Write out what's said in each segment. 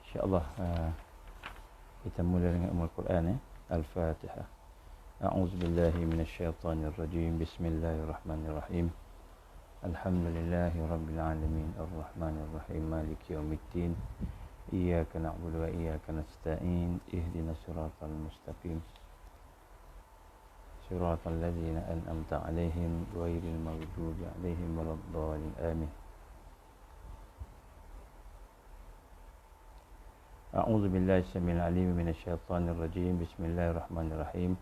InsyaAllah kita mula dengan Ummul Quran. Al-Fatihah. A'udzubillahi minasyaitanirrajim. Bismillahirrahmanirrahim. Alhamdulillahi rabbil alamin. Ar-Rahmanirrahim. Maliki yaumiddin. Iyyaka na'budu wa iyyaka nasta'in. Ihdinas siratal mustaqim. Siratal ladzina an'amta 'alaihim ghairil maghdubi 'alaihim waladdallin. Amin. A'udzu billahi samil alim minasyaitonir rajim. Bismillahirrahmanirrahim.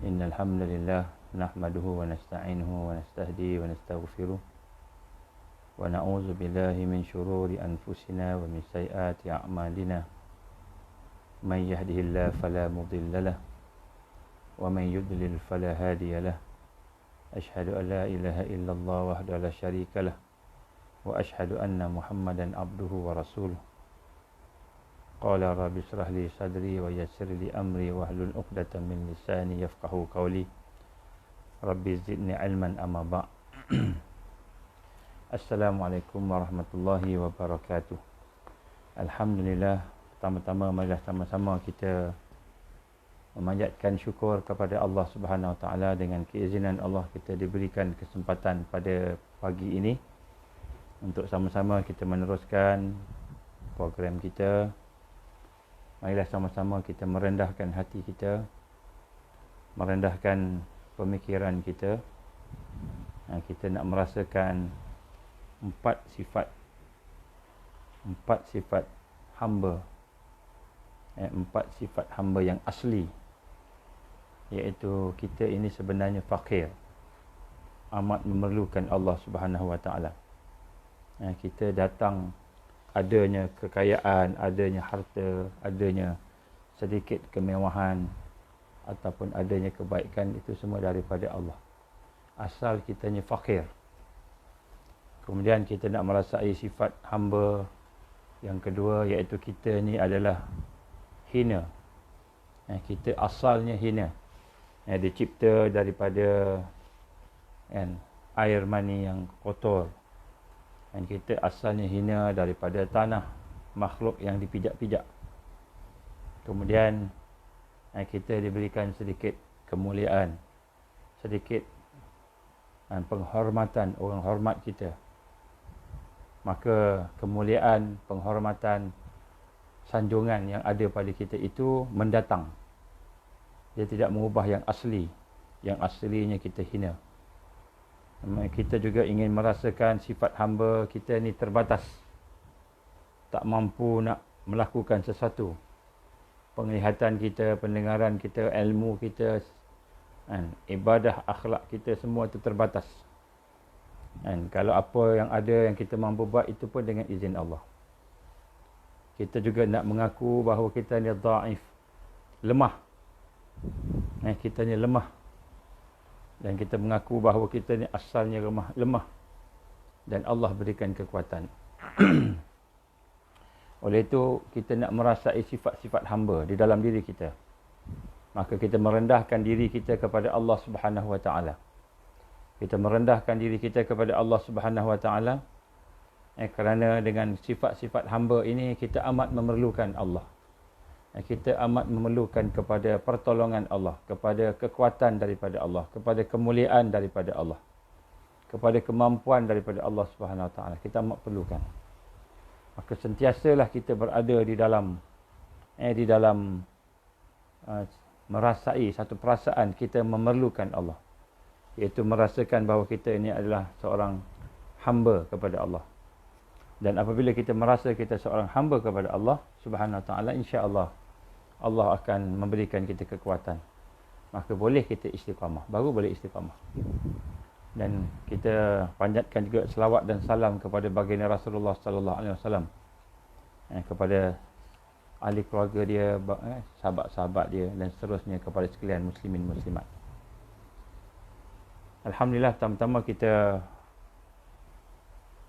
Innal hamdalillah nahmaduhu wa nasta'inuhu wa nastahdihi wa nastaghfiruh wa na'udzu billahi min shururi anfusina wa min sayyiati a'malina. May yahdihillahu fala mudilla lahu wa man yudlil fala hadiya lahu. Asyhadu an la ilaha illallah wahdahu la syarika lahu wa ashhadu anna Muhammadan abduhu wa rasuluh. Qala rabbi shrah li sadri wa yassir li amri wahlul 'uqdatam min lisani yafqahu qawli. Rabbi zidni ilman amma ba'. Assalamualaikum warahmatullahi wabarakatuh. Alhamdulillah, pertama-tama marilah sama-sama kita memanjatkan syukur kepada Allah Subhanahu Wa Taala. Dengan keizinan Allah kita diberikan kesempatan pada pagi ini untuk sama-sama kita meneruskan program kita. Marilah sama-sama kita merendahkan hati kita, merendahkan pemikiran kita. Kita nak merasakan empat sifat hamba, empat sifat hamba yang asli, iaitu kita ini sebenarnya fakir, amat memerlukan Allah Subhanahu Wa Taala. Kita datang adanya kekayaan, adanya harta, adanya sedikit kemewahan ataupun adanya kebaikan, itu semua daripada Allah. Asal kitanya fakir. Kemudian kita nak merasai sifat hamba yang kedua, iaitu kita ni adalah hina. Kita asalnya hina. Dicipta daripada air mani yang kotor. Dan kita asalnya hina daripada tanah, makhluk yang dipijak-pijak. Kemudian kita diberikan sedikit kemuliaan, sedikit penghormatan, orang hormat kita. Maka kemuliaan, penghormatan, sanjungan yang ada pada kita itu mendatang. Dia tidak mengubah yang asli. Yang aslinya kita hina. Kita juga ingin merasakan sifat hamba kita ni terbatas, tak mampu nak melakukan sesuatu. Penglihatan kita, pendengaran kita, ilmu kita, ibadah, akhlak kita, semua itu terbatas. Kalau apa yang ada yang kita mampu buat, itu pun dengan izin Allah. Kita juga nak mengaku bahawa kita ni dhaif, lemah. Kita ni lemah. Dan kita mengaku bahawa kita ni asalnya lemah. Dan Allah berikan kekuatan. Oleh itu, kita nak merasai sifat-sifat hamba di dalam diri kita. Maka kita merendahkan diri kita kepada Allah Subhanahu Wa Taala. Kita merendahkan diri kita kepada Allah Subhanahu Wa Taala. Kerana dengan sifat-sifat hamba ini, kita amat memerlukan Allah. Kita amat memerlukan kepada pertolongan Allah, kepada kekuatan daripada Allah, kepada kemuliaan daripada Allah, kepada kemampuan daripada Allah Subhanahu Wa Taala. Kita amat perlukan. Maka sentiasalah kita berada di dalam merasai satu perasaan kita memerlukan Allah, iaitu merasakan bahawa kita ini adalah seorang hamba kepada Allah. Dan apabila kita merasa kita seorang hamba kepada Allah Subhanahu Wa Taala, insya-Allah Allah akan memberikan kita kekuatan. Maka boleh kita istiqamah, baru boleh istiqamah. Dan kita panjatkan juga selawat dan salam kepada baginda Rasulullah sallallahu alaihi wasallam, kepada ahli keluarga dia, sahabat-sahabat dia, dan seterusnya, kepada sekalian muslimin muslimat. Alhamdulillah, pertama-tama kita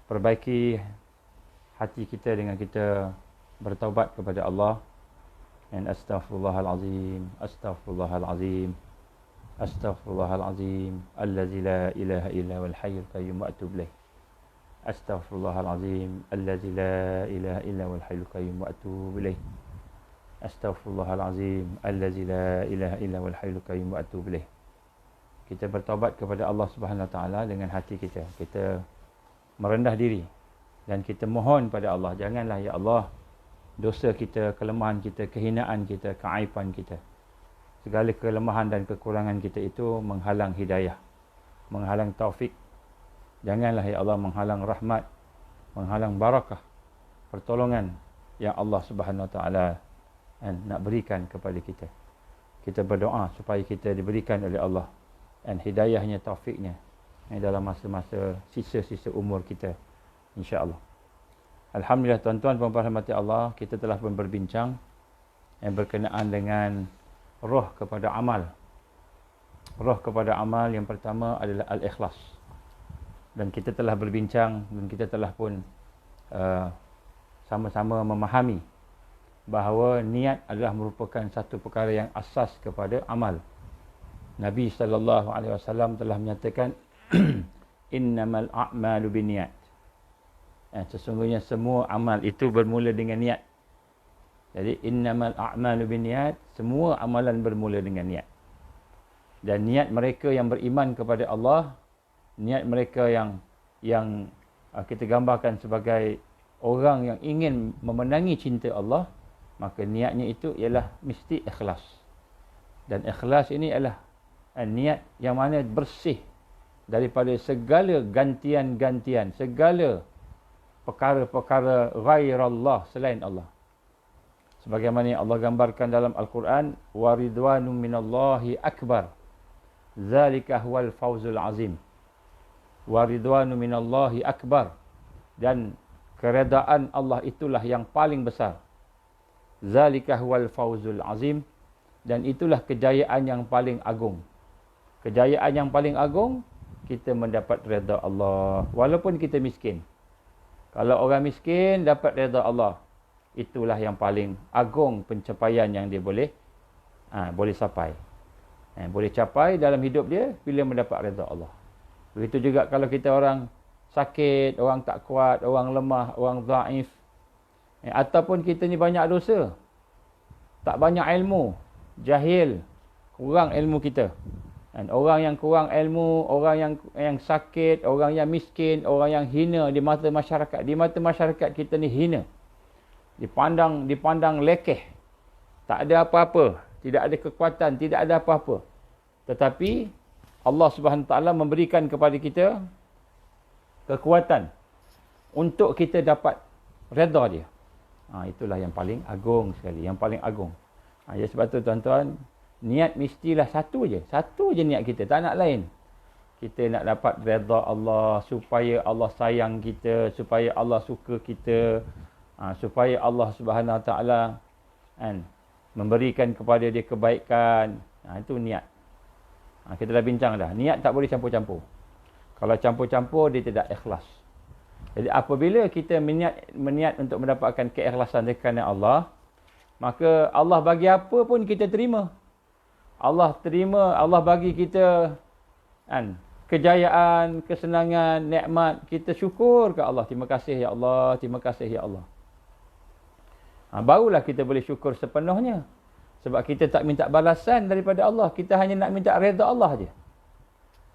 perbaiki hati kita dengan kita bertaubat kepada Allah. Dan astaghfirullahalazim, astaghfirullahalazim, astaghfirullahalazim, allazi la ilaha illa wal hayyul qayyum wa atubu ilaih. Astaghfirullahalazim allazi la ilaha illa huwal hayyul qayyum wa atubu ilaih. Astaghfirullahalazim allazi la ilaha illa huwal hayyul qayyum wa atubu ilaih. Kita bertaubat kepada Allah Subhanahu Wa Taala dengan hati kita. Kita merendah diri dan kita mohon pada Allah, janganlah ya Allah dosa kita, kelemahan kita, kehinaan kita, keaiban kita, segala kelemahan dan kekurangan kita itu menghalang hidayah, menghalang taufik. Janganlah ya Allah menghalang rahmat, menghalang barakah, pertolongan yang Allah Subhanahu Wa Taala nak berikan kepada kita. Kita berdoa supaya kita diberikan oleh Allah dan hidayahnya, taufiknya dalam masa-masa sisa-sisa umur kita, insya-Allah. Alhamdulillah tuan-tuan dan puan-puan rahmati Allah, kita telah pun berbincang yang berkenaan dengan roh kepada amal. Roh kepada amal yang pertama adalah al-ikhlas. Dan kita telah berbincang dan kita telah pun sama-sama memahami bahawa niat adalah merupakan satu perkara yang asas kepada amal. Nabi SAW telah menyatakan innamal a'malu binniyat. Sesungguhnya semua amal itu bermula dengan niat. Jadi innamal a'malu binniyat, semua amalan bermula dengan niat. Dan niat mereka yang beriman kepada Allah, niat mereka yang kita gambarkan sebagai orang yang ingin memenangi cinta Allah, maka niatnya itu ialah mesti ikhlas. Dan ikhlas ini adalah niat yang mana bersih daripada segala gantian-gantian, segala perkara-perkara ghairallah, selain Allah. Sebagaimana yang Allah gambarkan dalam Al-Quran, wa ridwanun minallahi akbar, zalika huwal fawzul azim. Wa ridwanun minallahi akbar, dan keredaan Allah itulah yang paling besar. Zalika huwal fawzul azim, dan itulah kejayaan yang paling agung. Kejayaan yang paling agung, kita mendapat redha Allah walaupun kita miskin. Kalau orang miskin dapat redha Allah, itulah yang paling agung pencapaian yang dia boleh capai. Boleh capai dalam hidup dia bila mendapat redha Allah. Begitu juga kalau kita orang sakit, orang tak kuat, orang lemah, orang dhaif, ataupun kita ni banyak dosa, tak banyak ilmu, jahil, kurang ilmu kita. Dan orang yang kurang ilmu, orang yang sakit, orang yang miskin, orang yang hina di mata masyarakat. Di mata masyarakat kita ni hina. Dipandang lekeh. Tak ada apa-apa, tidak ada kekuatan, tidak ada apa-apa. Tetapi Allah Subhanahu Wa Taala memberikan kepada kita kekuatan untuk kita dapat redha dia. Itulah yang paling agung sekali, yang paling agung. Jadi sebab tu tuan-tuan, niat mestilah satu je niat kita, tak nak lain. Kita nak dapat redha Allah, supaya Allah sayang kita, supaya Allah suka kita, supaya Allah Subhanahu Wa Taala memberikan kepada dia kebaikan. Itu niat. Kita dah bincang dah, niat tak boleh campur-campur. Kalau campur-campur, dia tidak ikhlas. Jadi apabila kita meniat untuk mendapatkan keikhlasan kerana Allah, maka Allah bagi apa pun kita terima. Allah terima, Allah bagi kita kejayaan, kesenangan, nikmat, kita syukur ke Allah. Terima kasih ya Allah, terima kasih ya Allah. Barulah kita boleh syukur sepenuhnya. Sebab kita tak minta balasan daripada Allah, kita hanya nak minta redha Allah je.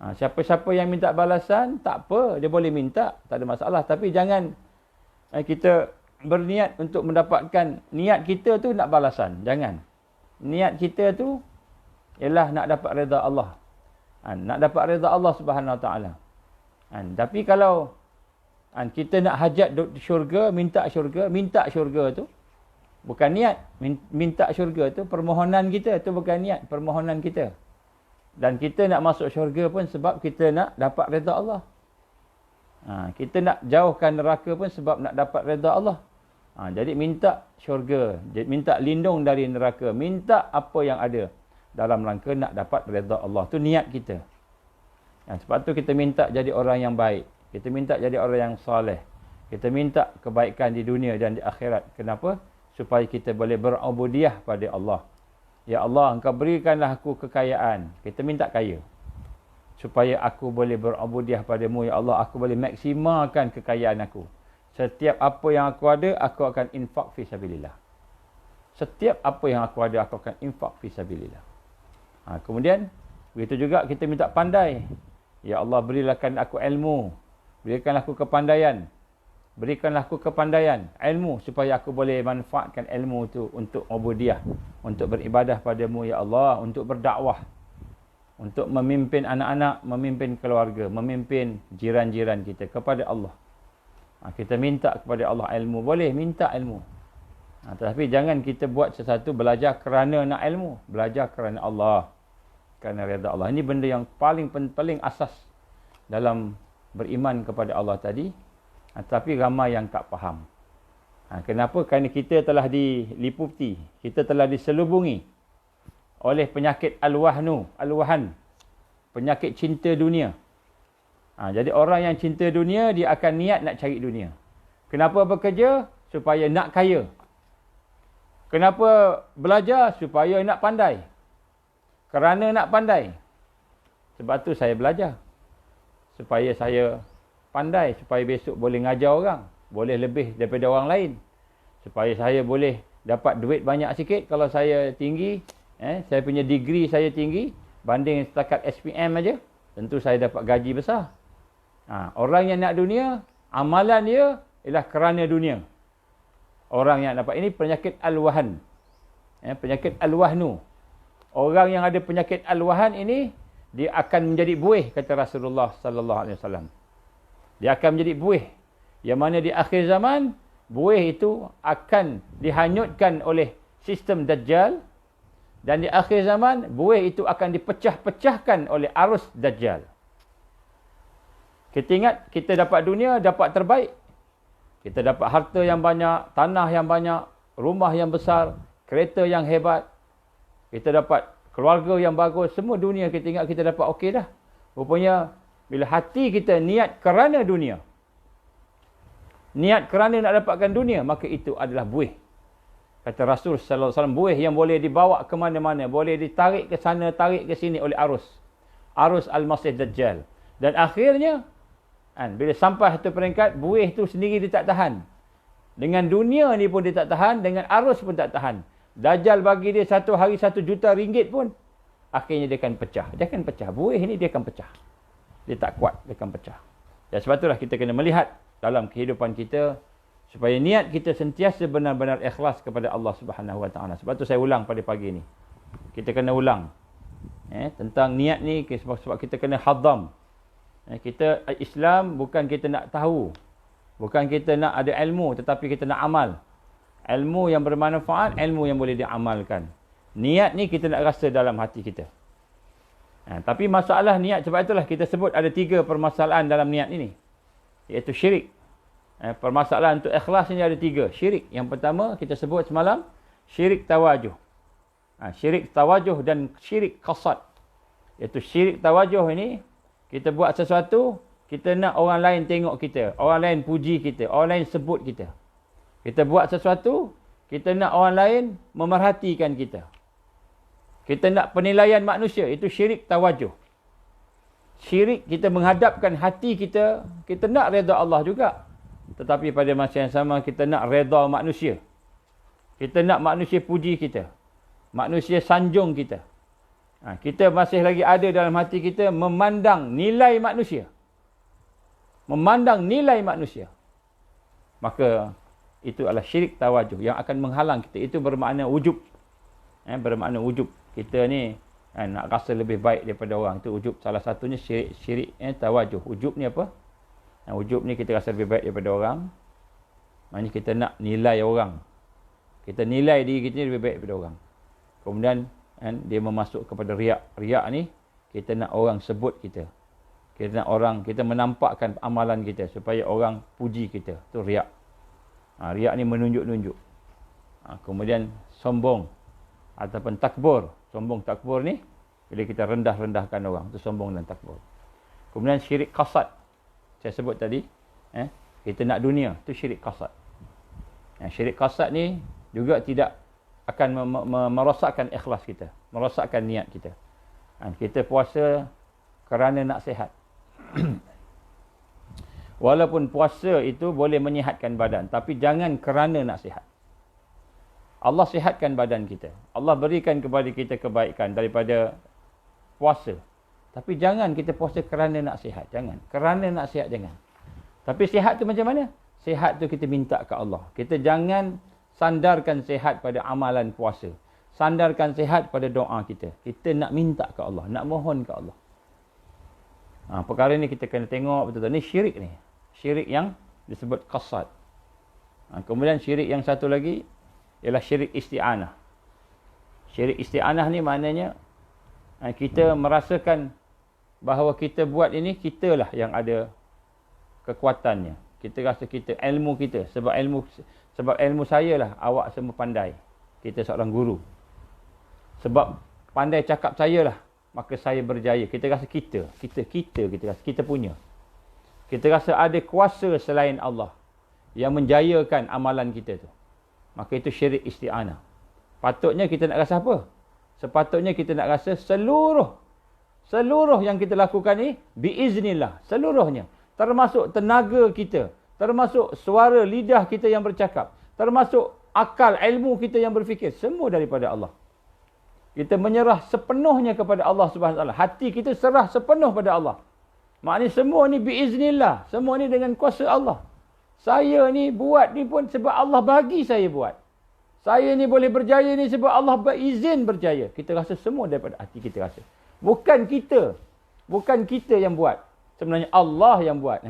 Siapa-siapa yang minta balasan, tak apa, dia boleh minta, tak ada masalah. Tapi jangan kita berniat untuk mendapatkan, niat kita tu nak balasan. Jangan. Niat kita tu ialah nak dapat redha Allah. Nak dapat redha Allah Subhanahu Wa Taala. Tapi kalau kita nak hajat syurga, minta syurga tu bukan niat. Minta syurga tu permohonan kita, tu bukan niat, permohonan kita. Dan kita nak masuk syurga pun sebab kita nak dapat redha Allah. Kita nak jauhkan neraka pun sebab nak dapat redha Allah. Jadi minta syurga, minta lindung dari neraka, minta apa yang ada dalam rangka nak dapat redha Allah. Tu niat kita. Sebab tu kita minta jadi orang yang baik. Kita minta jadi orang yang soleh. Kita minta kebaikan di dunia dan di akhirat. Kenapa? Supaya kita boleh berubudiyah pada Allah. Ya Allah, Engkau berikanlah aku kekayaan. Kita minta kaya. supaya aku boleh berubudiah padamu, ya Allah, aku boleh maksimalkan kekayaan aku. Setiap apa yang aku ada, aku akan infak fi sabilillah. Setiap apa yang aku ada, aku akan infak fi sabilillah. Kemudian, begitu juga kita minta pandai. Ya Allah, berikan aku ilmu. Berikanlah aku kepandaian. Berikanlah aku kepandaian, ilmu, supaya aku boleh manfaatkan ilmu itu untuk ubudiah, untuk beribadah padamu, ya Allah, untuk berdakwah, untuk memimpin anak-anak, memimpin keluarga, memimpin jiran-jiran kita kepada Allah. Kita minta kepada Allah ilmu, boleh minta ilmu. Tetapi jangan kita buat sesuatu belajar kerana nak ilmu, belajar kerana Allah, kerana redha Allah. Ini benda yang paling asas dalam beriman kepada Allah tadi. Tapi ramai yang tak faham. Kenapa? Kerana kita telah diliputi, kita telah diselubungi oleh penyakit al-wahan, penyakit cinta dunia. Jadi orang yang cinta dunia, dia akan niat nak cari dunia. Kenapa bekerja? Supaya nak kaya. Kenapa belajar? Supaya nak pandai. Kerana nak pandai. Sebab tu saya belajar. Supaya saya pandai, supaya besok boleh ngajar orang, boleh lebih daripada orang lain, supaya saya boleh dapat duit banyak sikit. Kalau saya tinggi, saya punya degree saya tinggi, banding setakat SPM aja, tentu saya dapat gaji besar. Orang yang nak dunia, amalan dia ialah kerana dunia. Orang yang dapat ini penyakit al-wahan, penyakit al-wahnu. Orang yang ada penyakit al-wahan ini, dia akan menjadi buih, kata Rasulullah sallallahu alaihi wasallam. Dia akan menjadi buih. Yang mana di akhir zaman, buih itu akan dihanyutkan oleh sistem Dajjal. Dan di akhir zaman, buih itu akan dipecah-pecahkan oleh arus Dajjal. Kita ingat, kita dapat dunia, dapat terbaik. Kita dapat harta yang banyak, tanah yang banyak, rumah yang besar, kereta yang hebat. Kita dapat keluarga yang bagus. Semua dunia kita ingat kita dapat okey dah. Rupanya, bila hati kita niat kerana dunia, niat kerana nak dapatkan dunia, maka itu adalah buih. Kata Rasul sallallahu alaihi wasallam, buih yang boleh dibawa ke mana-mana, boleh ditarik ke sana, tarik ke sini oleh arus al-Masih Dajjal. Dan akhirnya, bila sampai satu peringkat, buih itu sendiri dia tak tahan. Dengan dunia ni pun dia tak tahan, dengan arus pun tak tahan. Dajjal bagi dia satu hari 1 juta ringgit pun, akhirnya dia akan pecah. Dia akan pecah. Buih ni dia akan pecah. Dia tak kuat, dia akan pecah. Dan sebab itulah kita kena melihat dalam kehidupan kita, supaya niat kita sentiasa benar-benar ikhlas kepada Allah Subhanahu Wa Taala. Sebab tu saya ulang pada pagi ni. Kita kena ulang tentang niat ni, sebab kita kena hadam. Kita Islam bukan kita nak tahu, bukan kita nak ada ilmu, tetapi kita nak amal. Ilmu yang bermanfaat, ilmu yang boleh diamalkan. Niat ni kita nak rasa dalam hati kita. Tapi masalah niat, sebab itulah kita sebut ada 3 permasalahan dalam niat ini, iaitu syirik. Permasalahan untuk ikhlas ini ada 3. Syirik, yang pertama kita sebut semalam, syirik tawajuh. Syirik tawajuh dan syirik qasad. Iaitu syirik tawajuh ini, kita buat sesuatu, kita nak orang lain tengok kita, orang lain puji kita, orang lain sebut kita. Kita buat sesuatu, kita nak orang lain memerhatikan kita. Kita nak penilaian manusia, itu syirik tawajuh. Syirik kita menghadapkan hati kita, kita nak redha Allah juga. Tetapi pada masa yang sama, kita nak redha manusia. Kita nak manusia puji kita. Manusia sanjung kita. Kita masih lagi ada dalam hati kita memandang nilai manusia. Memandang nilai manusia. Maka itu adalah syirik tawajuh yang akan menghalang kita. Itu bermakna wujub. Bermakna wujub. Kita ni nak rasa lebih baik daripada orang. Itu wujub. Salah satunya syirik tawajuh. Wujub ni apa? Wujub ni kita rasa lebih baik daripada orang. Maksudnya kita nak nilai orang. Kita nilai diri kita lebih baik daripada orang. Kemudian dia memasuk kepada riak. Riak ni kita nak orang sebut kita. Kita nak orang, kita menampakkan amalan kita supaya orang puji kita. Itu riak. Riak ni menunjuk-nunjuk. Kemudian sombong ataupun takbur. Sombong takbur ni bila kita rendah-rendahkan orang, itu sombong dan takbur. Kemudian syirik qasad. Saya sebut tadi, kita nak dunia, itu syirik qasad. Syirik qasad ni juga tidak akan merosakkan ikhlas kita, merosakkan niat kita. Kita puasa kerana nak sihat. Walaupun puasa itu boleh menyihatkan badan, tapi jangan kerana nak sihat. Allah sihatkan badan kita. Allah berikan kepada kita kebaikan daripada puasa. Tapi jangan kita puasa kerana nak sihat. Jangan. Kerana nak sihat, jangan. Tapi sihat tu macam mana? Sihat tu kita minta ke Allah. Kita jangan sandarkan sihat pada amalan puasa. Sandarkan sihat pada doa kita. Kita nak minta ke Allah. Nak mohon ke Allah. Perkara ni kita kena tengok betul-betul. Ni syirik ni. Syirik yang disebut qasad. Kemudian syirik yang satu lagi ialah syirik isti'anah. Syirik isti'anah ni maknanya kita merasakan bahawa kita buat ini, kitalah yang ada kekuatannya. Kita rasa kita, ilmu kita. Sebab ilmu saya lah awak semua pandai. Kita seorang guru. Sebab pandai cakap saya lah, maka saya berjaya. Kita rasa kita rasa kita punya. Kita rasa ada kuasa selain Allah yang menjayakan amalan kita tu. Maka itu syirik isti'anah. Patutnya kita nak rasa apa? Sepatutnya kita nak rasa seluruh yang kita lakukan ni biiznillah, seluruhnya. Termasuk tenaga kita, termasuk suara lidah kita yang bercakap, termasuk akal, ilmu kita yang berfikir, semua daripada Allah. Kita menyerah sepenuhnya kepada Allah Subhanahu Wa Taala. Hati kita serah sepenuh pada Allah. Maknanya semua ni biiznillah, semua ni dengan kuasa Allah. Saya ni buat ni pun sebab Allah bagi saya buat. Saya ni boleh berjaya ni sebab Allah berizin berjaya. Kita rasa semua daripada hati kita rasa. Bukan kita yang buat. Sebenarnya Allah yang buat.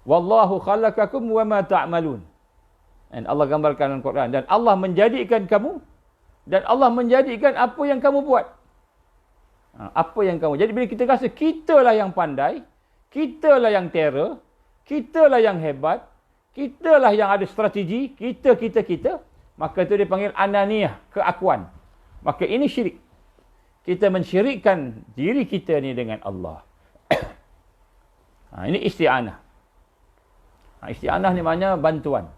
Wallahu khalaqakum wa ma ta'malun. Dan Allah gambarkan dalam Quran. Dan Allah menjadikan kamu. Dan Allah menjadikan apa yang kamu buat. Apa yang kamu. Jadi bila kita rasa kitalah yang pandai. Kitalah yang terror. Kitalah yang hebat. Kitalah yang ada strategi. Kita. Maka itu dipanggil ananiyah. Keakuan. Maka ini syirik. Kita mensyirikkan diri kita ni dengan Allah. Ini isti'anah. Isti'anah ni maknanya bantuan.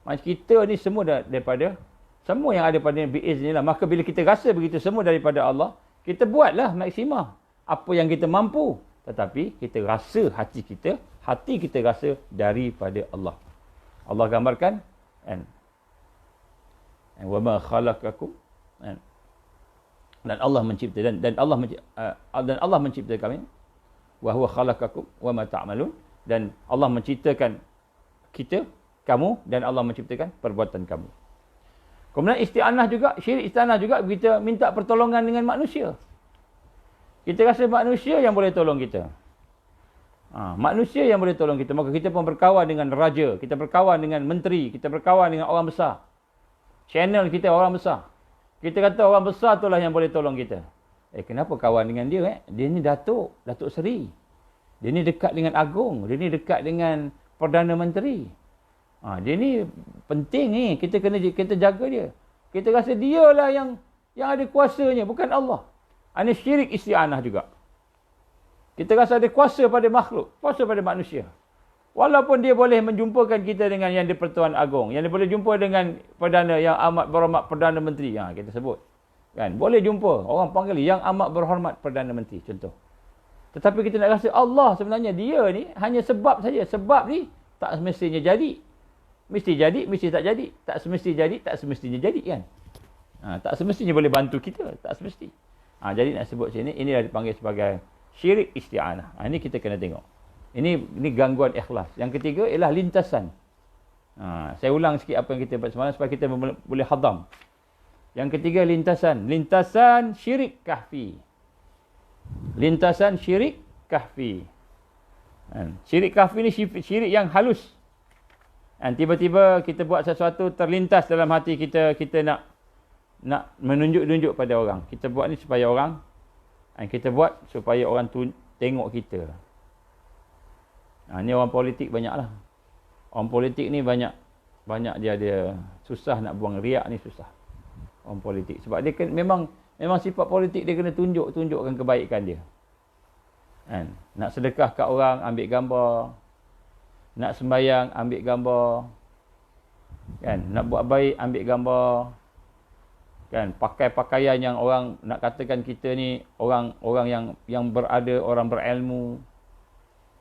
Macam kita ni semua daripada, semua yang ada pada biiznillah. Maka bila kita rasa begitu semua daripada Allah, kita buatlah maksimal apa yang kita mampu. Tetapi kita rasa hati kita rasa daripada Allah. Allah gambarkan and wa ma khalaqakum dan Allah mencipta dan Allah mencipta kami wa huwa khalaqakum wa ma ta'malun dan Allah menciptakan kamu dan Allah menciptakan perbuatan kamu. Kemudian isti'anah juga, syirik isti'anah juga kita minta pertolongan dengan manusia. Kita rasa manusia yang boleh tolong kita. Manusia yang boleh tolong kita. Maka kita pun berkawan dengan raja, kita berkawan dengan menteri, kita berkawan dengan orang besar. Channel kita orang besar. Kita kata orang besar itulah yang boleh tolong kita. Kenapa kawan dengan dia? Dia ni Datuk Seri. Dia ni dekat dengan Agung. Dia ni dekat dengan Perdana Menteri. Dia ni penting ni. Kita jaga dia. Kita rasa dialah yang ada kuasanya, bukan Allah. Ini syirik isti'anah juga. Kita rasa ada kuasa pada makhluk, kuasa pada manusia. Walaupun dia boleh menjumpakan kita dengan yang di-Pertuan Agong, yang dia boleh jumpa dengan Perdana yang amat berhormat Perdana Menteri, kita sebut. Kan? Boleh jumpa, orang panggil yang amat berhormat Perdana Menteri, contoh. Tetapi kita nak rasa Allah sebenarnya dia ni hanya sebab saja. Sebab ni tak semestinya jadi. Mesti jadi, mesti tak jadi. Tak semesti jadi, tak semestinya jadi kan. Tak semestinya boleh bantu kita, tak semesti. Jadi nak sebut sini, ini dah dipanggil sebagai syirik isti'anah. Ini kita kena tengok. Ini gangguan ikhlas. Yang ketiga ialah lintasan. Saya ulang sikit apa yang kita buat semalam supaya kita boleh hadam. Yang ketiga lintasan. Lintasan syirik kahfi. Lintasan syirik kahfi. Syirik kahfi ni syirik yang halus. Tiba-tiba kita buat sesuatu terlintas dalam hati kita, kita nak menunjuk-nunjuk pada orang. Kita buat ni supaya orang, kita buat supaya orang tu tengok kita. Ni orang politik banyaklah. Orang politik ni banyak dia ada susah nak buang riak ni, susah. Orang politik sebab dia memang sifat politik dia kena tunjukkan kebaikan dia. Nak sedekah kat orang ambil gambar. Nak sembahyang ambil gambar. Nak buat baik ambil gambar. Kan, pakai pakaian yang orang nak katakan kita ni orang yang berada, orang berilmu.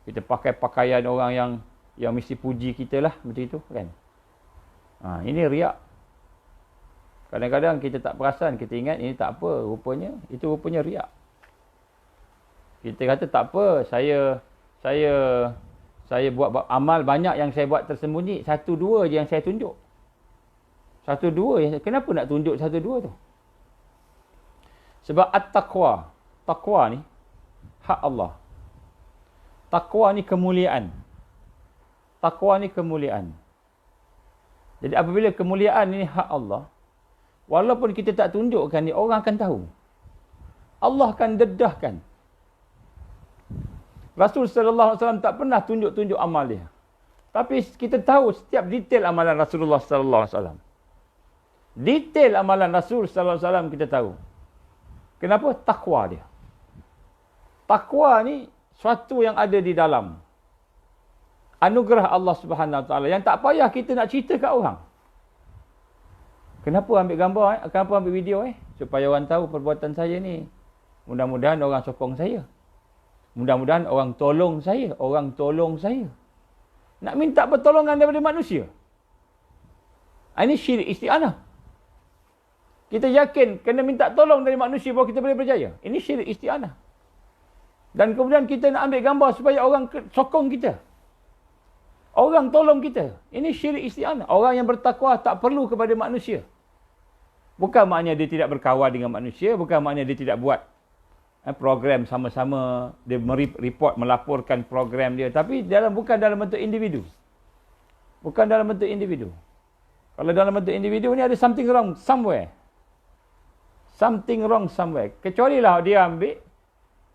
Kita pakai pakaian orang yang mesti puji kita lah, macam itu kan. Ini riak. Kadang-kadang kita tak perasan, kita ingat ini tak apa, rupanya itu rupanya riak. Kita kata tak apa, saya buat amal banyak yang saya buat tersembunyi, satu dua je yang saya tunjuk. Satu dua yang kenapa nak tunjuk satu dua tu? Sebab at-taqwa, takwa ni hak Allah. Takwa ni kemuliaan. Takwa ni kemuliaan. Jadi apabila kemuliaan ini hak Allah, walaupun kita tak tunjukkan ni, orang akan tahu. Allah akan dedahkan. Rasul sallallahu alaihi wasallam tak pernah tunjuk-tunjuk amal dia. Tapi kita tahu setiap detail amalan Rasulullah sallallahu alaihi wasallam. Detail amalan Rasul sallallahu alaihi wasallam kita tahu. Kenapa? Takwa dia. Takwa ni suatu yang ada di dalam anugerah Allah Subhanahu Wa Taala yang tak payah kita nak cerita kat orang. Kenapa ambil gambar? Kenapa ambil video? Supaya orang tahu perbuatan saya ni. Mudah-mudahan orang sokong saya. Mudah-mudahan orang tolong saya. Orang tolong saya. Nak minta pertolongan daripada manusia. Ini syirik isti'anah. Kita yakin kena minta tolong dari manusia bahawa kita boleh berjaya. Ini syirik isti'anah. Dan kemudian kita nak ambil gambar supaya orang sokong kita. Orang tolong kita. Ini syirik isti'anah. Orang yang bertakwa tak perlu kepada manusia. Bukan maknanya dia tidak berkawan dengan manusia. Bukan maknanya dia tidak buat program sama-sama. Dia report, melaporkan program dia. Tapi bukan dalam bentuk individu. Bukan dalam bentuk individu. Kalau dalam bentuk individu ni ada something wrong somewhere. Something wrong somewhere. Kecuali lah dia ambil,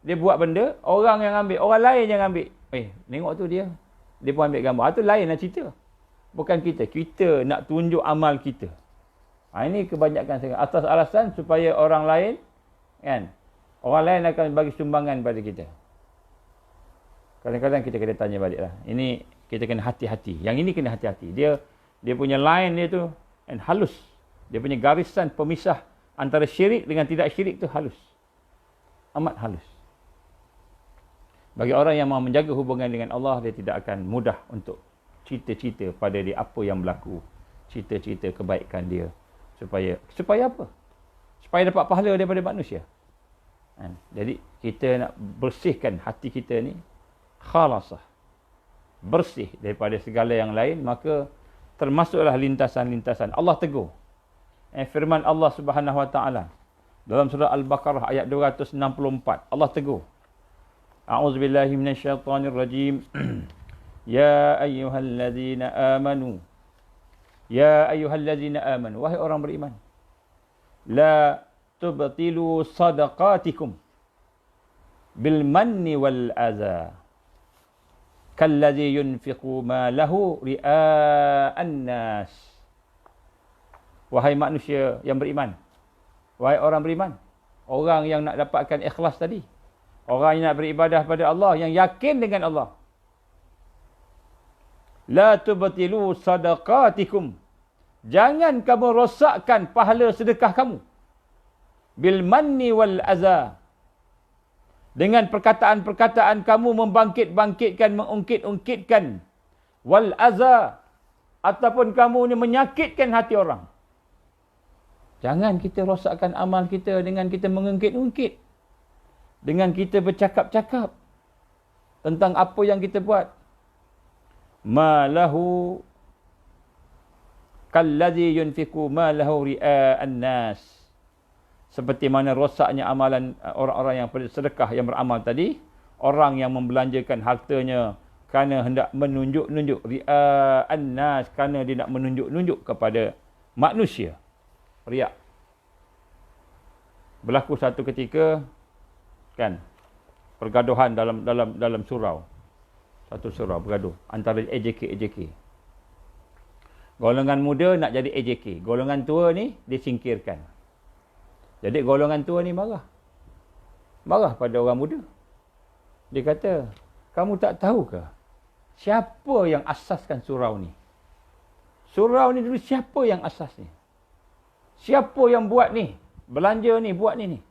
dia buat benda, orang yang ambil, orang lain yang ambil. Tengok tu dia. Dia pun ambil gambar. Itu lain lah cerita. Bukan kita. Kita nak tunjuk amal kita. Ini kebanyakan sangat. Atas alasan supaya orang lain, kan? Orang lain akan bagi sumbangan pada kita. Kadang-kadang kita kena tanya balik lah. Ini kita kena hati-hati. Yang ini kena hati-hati. Dia punya line dia tu halus. Dia punya garisan pemisah antara syirik dengan tidak syirik tu halus. Amat halus. Bagi orang yang mahu menjaga hubungan dengan Allah, dia tidak akan mudah untuk cerita-cerita pada dia apa yang berlaku. Cerita-cerita kebaikan dia. Supaya apa? Supaya dapat pahala daripada manusia. Jadi kita nak bersihkan hati kita ni khalasah. Bersih daripada segala yang lain, maka termasuklah lintasan-lintasan. Allah tegur. Firman Allah Subhanahu Wa Taala dalam surah Al-Baqarah ayat 264. Allah tegur. A'udzubillahi minasyaitonirrajim. Ya ayyuhallazina amanu. Ya ayyuhallazina amanu. Wahai orang beriman. La tubtilu sadaqatikum bil manni wal adha. Kalladzi yunfiqu ma lahu ria'an nas. Wahai manusia yang beriman. Wahai orang beriman. Orang yang nak dapatkan ikhlas tadi. Orang yang nak beribadah pada Allah, yang yakin dengan Allah. La tubtilu sadaqatikum. Jangan kamu rosakkan pahala sedekah kamu. Bil manni wal adha. Dengan perkataan-perkataan kamu membangkit-bangkitkan, mengungkit-ungkitkan. Wal adha. Ataupun kamu ni menyakitkan hati orang. Jangan kita rosakkan amal kita dengan kita mengungkit-ungkit. Dengan kita bercakap-cakap tentang apa yang kita buat. Ma lahu kalladzi yunfiqu ma lahu ria'an nas. Seperti mana rosaknya amalan orang-orang yang sedekah yang beramal tadi. Orang yang membelanjakan hartanya kerana hendak menunjuk-nunjuk. Ria'an nas, kerana dia nak menunjuk-nunjuk kepada manusia. Riak. Berlaku satu ketika, kan, pergaduhan dalam surau. Satu surau bergaduh antara AJK. Golongan muda nak jadi AJK. Golongan tua ni disingkirkan. Jadi golongan tua ni marah. Marah pada orang muda. Dia kata, kamu tak tahu ke siapa yang asaskan surau ni? Surau ni dulu siapa yang asas ni? Siapa yang buat ni? Belanja ni, buat ni.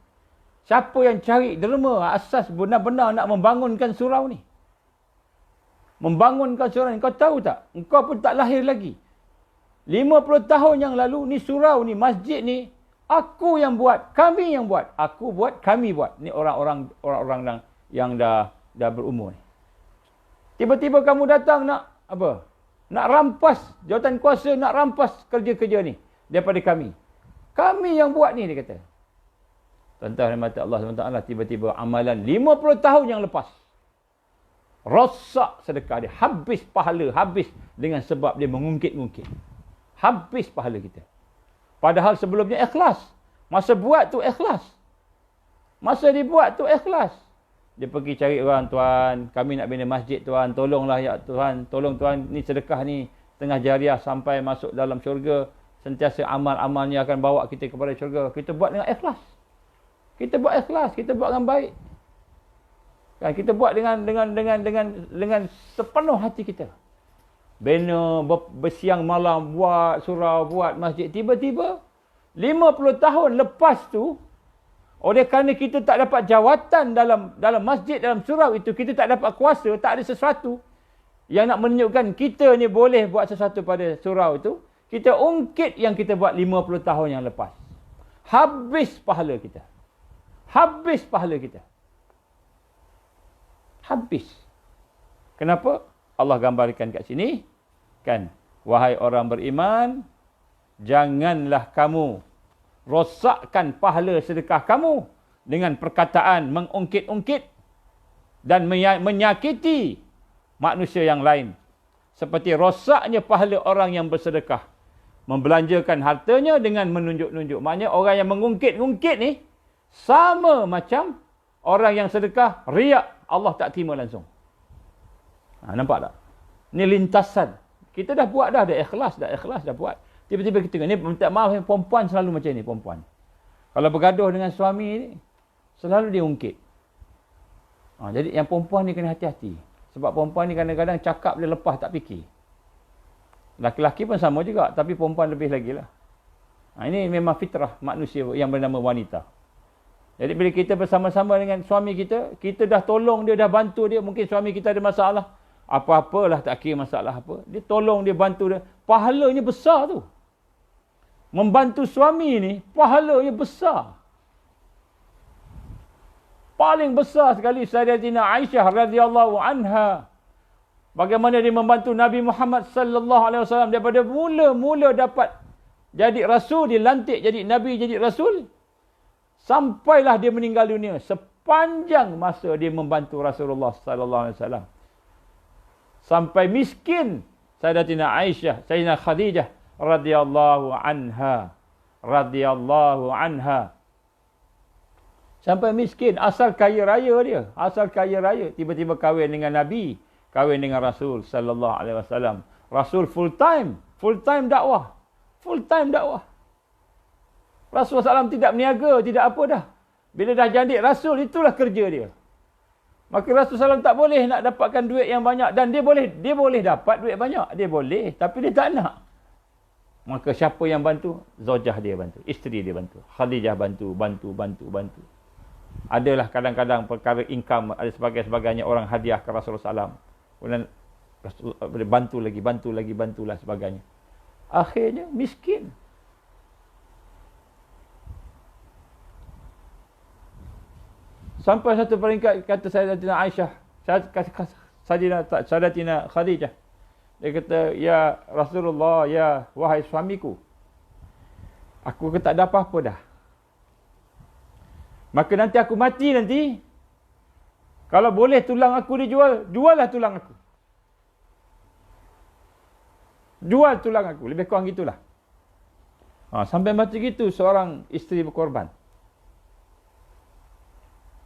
Siapa yang cari derma asas benar-benar nak membangunkan surau ni? Membangunkan surau ni. Kau tahu tak? Engkau pun tak lahir lagi. 50 tahun yang lalu ni surau ni, masjid ni, aku yang buat, kami yang buat. Aku buat, kami buat. Ni orang-orang yang dah berumur ni. Tiba-tiba kamu datang nak apa? Nak rampas jawatan kuasa, nak rampas kerja-kerja ni daripada kami. Kami yang buat ni, dia kata. Tuan-tuan dan mata Allah SWT, tiba-tiba amalan 50 tahun yang lepas, rosak sedekah dia. Habis pahala, habis dengan sebab dia mengungkit-ungkit. Habis pahala kita. Padahal sebelumnya ikhlas. Masa buat tu ikhlas. Masa dibuat tu ikhlas. Dia pergi cari orang, tuan, kami nak bina masjid, tuan, tolonglah ya Tuhan, tolong tuan, ni sedekah ni tengah jariah sampai masuk dalam syurga. Sentiasa amal-amalnya akan bawa kita kepada syurga. Kita buat dengan ikhlas. Kita buat ikhlas, kita buat dengan baik. Kan, kita buat dengan sepenuh hati kita. Bina bersiang malam, buat surau, buat masjid. Tiba-tiba 50 tahun lepas tu, oleh kerana kita tak dapat jawatan dalam masjid, dalam surau itu, kita tak dapat kuasa, tak ada sesuatu yang nak menunjukkan kita ni boleh buat sesuatu pada surau itu, kita ungkit yang kita buat 50 tahun yang lepas. Habis pahala kita. Habis pahala kita. Habis. Kenapa? Allah gambarkan kat sini, kan? Wahai orang beriman, janganlah kamu rosakkan pahala sedekah kamu dengan perkataan mengungkit-ungkit dan menyakiti manusia yang lain. Seperti rosaknya pahala orang yang bersedekah, membelanjakan hartanya dengan menunjuk-nunjuk. Maknanya orang yang mengungkit-ungkit ni sama macam orang yang sedekah riak, Allah tak terima langsung. Nampak tak? Ni lintasan. Kita dah buat dah ikhlas dah buat. Tiba-tiba kita ni minta maaf, perempuan selalu macam ni, perempuan. Kalau bergaduh dengan suami ni, selalu dia ungkit. Jadi yang perempuan ni kena hati-hati. Sebab perempuan ni kadang-kadang cakap dia lepas tak fikir. Laki-laki pun sama juga, tapi perempuan lebih lagi lah. Ini memang fitrah manusia yang bernama wanita. Jadi bila kita bersama-sama dengan suami kita, kita dah tolong dia, dah bantu dia. Mungkin suami kita ada masalah. Apa-apalah, tak kira masalah apa. Dia tolong dia, bantu dia. Pahalanya besar tu. Membantu suami ni, pahalanya besar. Paling besar sekali Sayyidatina Aisyah radhiyallahu anha. Bagaimana dia membantu Nabi Muhammad sallallahu alaihi wasallam daripada mula-mula dapat jadi rasul, dilantik jadi nabi, jadi rasul, sampailah dia meninggal dunia. Sepanjang masa dia membantu Rasulullah sallallahu alaihi wasallam. Sampai miskin Sayyidatina Aisyah, Sayyidatina Khadijah radhiyallahu anha. Radhiyallahu anha. Sampai miskin, asal kaya raya dia. Asal kaya raya. Tiba-tiba kahwin dengan Nabi. Kahwin dengan Rasul sallallahu alaihi wasallam. Rasul full time dakwah. Full time dakwah. Rasulullah SAW tidak berniaga, tidak apa dah. Bila dah jadi Rasul, itulah kerja dia. Maka Rasulullah SAW tak boleh nak dapatkan duit yang banyak. Dan dia boleh dapat duit banyak. Dia boleh, tapi dia tak nak. Maka siapa yang bantu? Zaujah dia bantu. Isteri dia bantu. Khadijah bantu. Adalah kadang-kadang perkara income, ada sebagainya orang hadiah ke Rasulullah SAW. Kemudian bantu lagi, sebagainya. Akhirnya miskin. Sampai satu peringkat kata Sayyidatina Aisyah, Sayyidatina Khadijah. Dia kata, ya Rasulullah, ya wahai suamiku, aku tak ada apa-apa dah. Maka nanti aku mati nanti, kalau boleh tulang aku dijual, juallah tulang aku. Jual tulang aku, lebih kurang gitulah. Sampai mati gitu seorang isteri berkorban.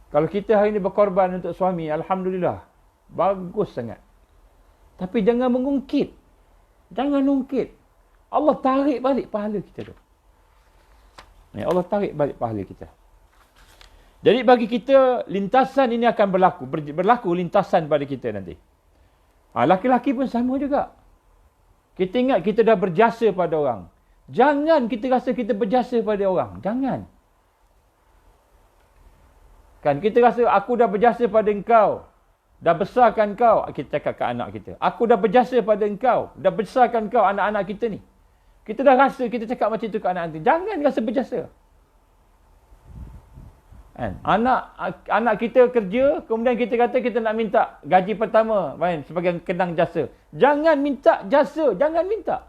Kalau kita hari ini berkorban untuk suami, alhamdulillah, bagus sangat. Tapi jangan mengungkit. Jangan ungkit. Allah tarik balik pahala kita tu. Allah tarik balik pahala kita. Jadi bagi kita, lintasan ini akan berlaku lintasan pada kita nanti. Laki-laki pun sama juga. Kita ingat kita dah berjasa pada orang. Jangan kita rasa kita berjasa pada orang. Jangan. Kan kita rasa aku dah berjasa pada engkau. Dah besarkan kau. Kita cakap ke anak kita. Aku dah berjasa pada engkau. Dah besarkan kau anak-anak kita ni. Kita dah rasa kita cakap macam tu ke anak kita. Jangan rasa berjasa. Kan? Anak kita kerja, kemudian kita kata kita nak minta gaji pertama kan, sebagai kenang jasa. Jangan minta jasa. Jangan minta.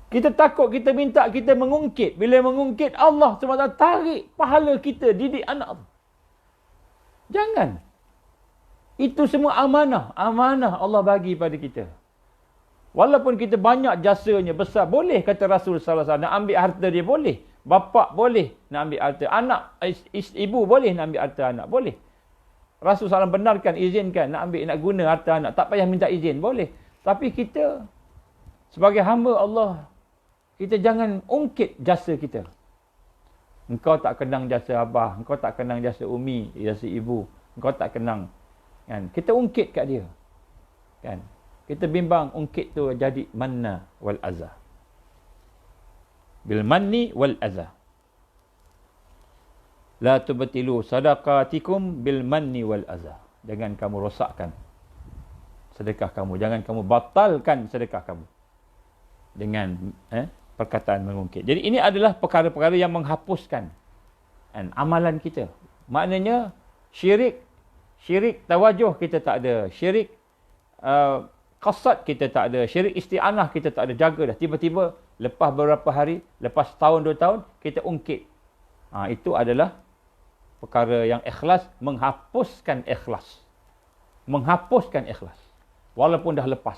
Kita takut kita minta, kita mengungkit. Bila mengungkit, Allah SWT tarik pahala kita didik anak tu. Jangan. Itu semua amanah. Amanah Allah bagi pada kita. Walaupun kita banyak jasanya besar, boleh kata Rasul SAW nak ambil harta dia, boleh. Bapa boleh nak ambil harta anak, ibu boleh nak ambil harta anak, boleh. Rasul SAW benarkan, izinkan nak ambil, nak guna harta anak, tak payah minta izin, boleh. Tapi kita sebagai hamba Allah, kita jangan ungkit jasa kita. Engkau tak kenang jasa abah, engkau tak kenang jasa umi, jasa ibu, engkau tak kenang. Kan? Kita ungkit kat dia. Kan? Kita bimbang ungkit tu jadi manna wal azah. Bil manni wal azah. La tubtilu sadaqatikum bil manni wal azah. Jangan kamu rosakkan sedekah kamu. Jangan kamu batalkan sedekah kamu dengan perkataan mengungkit. Jadi ini adalah perkara-perkara yang menghapuskan amalan kita. Maknanya syirik tawajuh kita tak ada. Syirik qasad kita tak ada. Syirik isti'anah kita tak ada. Jaga dah. Tiba-tiba lepas beberapa hari, lepas tahun 2 tahun, kita ungkit. Itu adalah perkara yang ikhlas, menghapuskan ikhlas. Menghapuskan ikhlas. Walaupun dah lepas.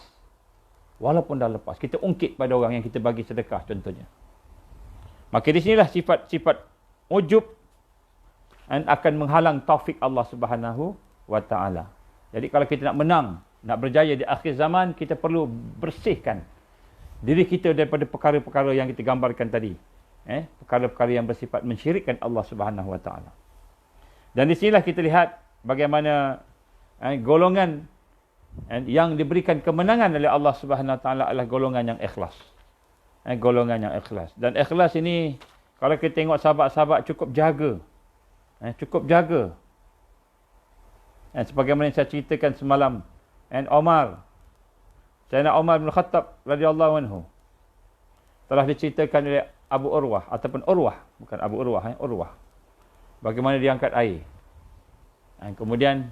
Walaupun dah lepas. Kita ungkit pada orang yang kita bagi sedekah contohnya. Maka di sinilah sifat-sifat ujub akan menghalang taufik Allah Subhanahu wa taala. Jadi kalau kita nak menang, nak berjaya di akhir zaman, kita perlu bersihkan diri kita daripada perkara-perkara yang kita gambarkan tadi. Perkara-perkara yang bersifat mensyirikkan Allah Subhanahu wa taala. Dan di sinilah kita lihat bagaimana golongan yang diberikan kemenangan oleh Allah Subhanahu wa taala adalah golongan yang ikhlas. Golongan yang ikhlas. Dan ikhlas ini kalau kita tengok sahabat-sahabat cukup jaga. Cukup jaga. Sebagaimana saya ceritakan semalam, Sayyidina Umar bin Khattab radhiyallahu anhu telah diceritakan oleh Abu Urwah ataupun Urwah, bukan Abu Urwah, Urwah. Bagaimana dia angkat air. Kemudian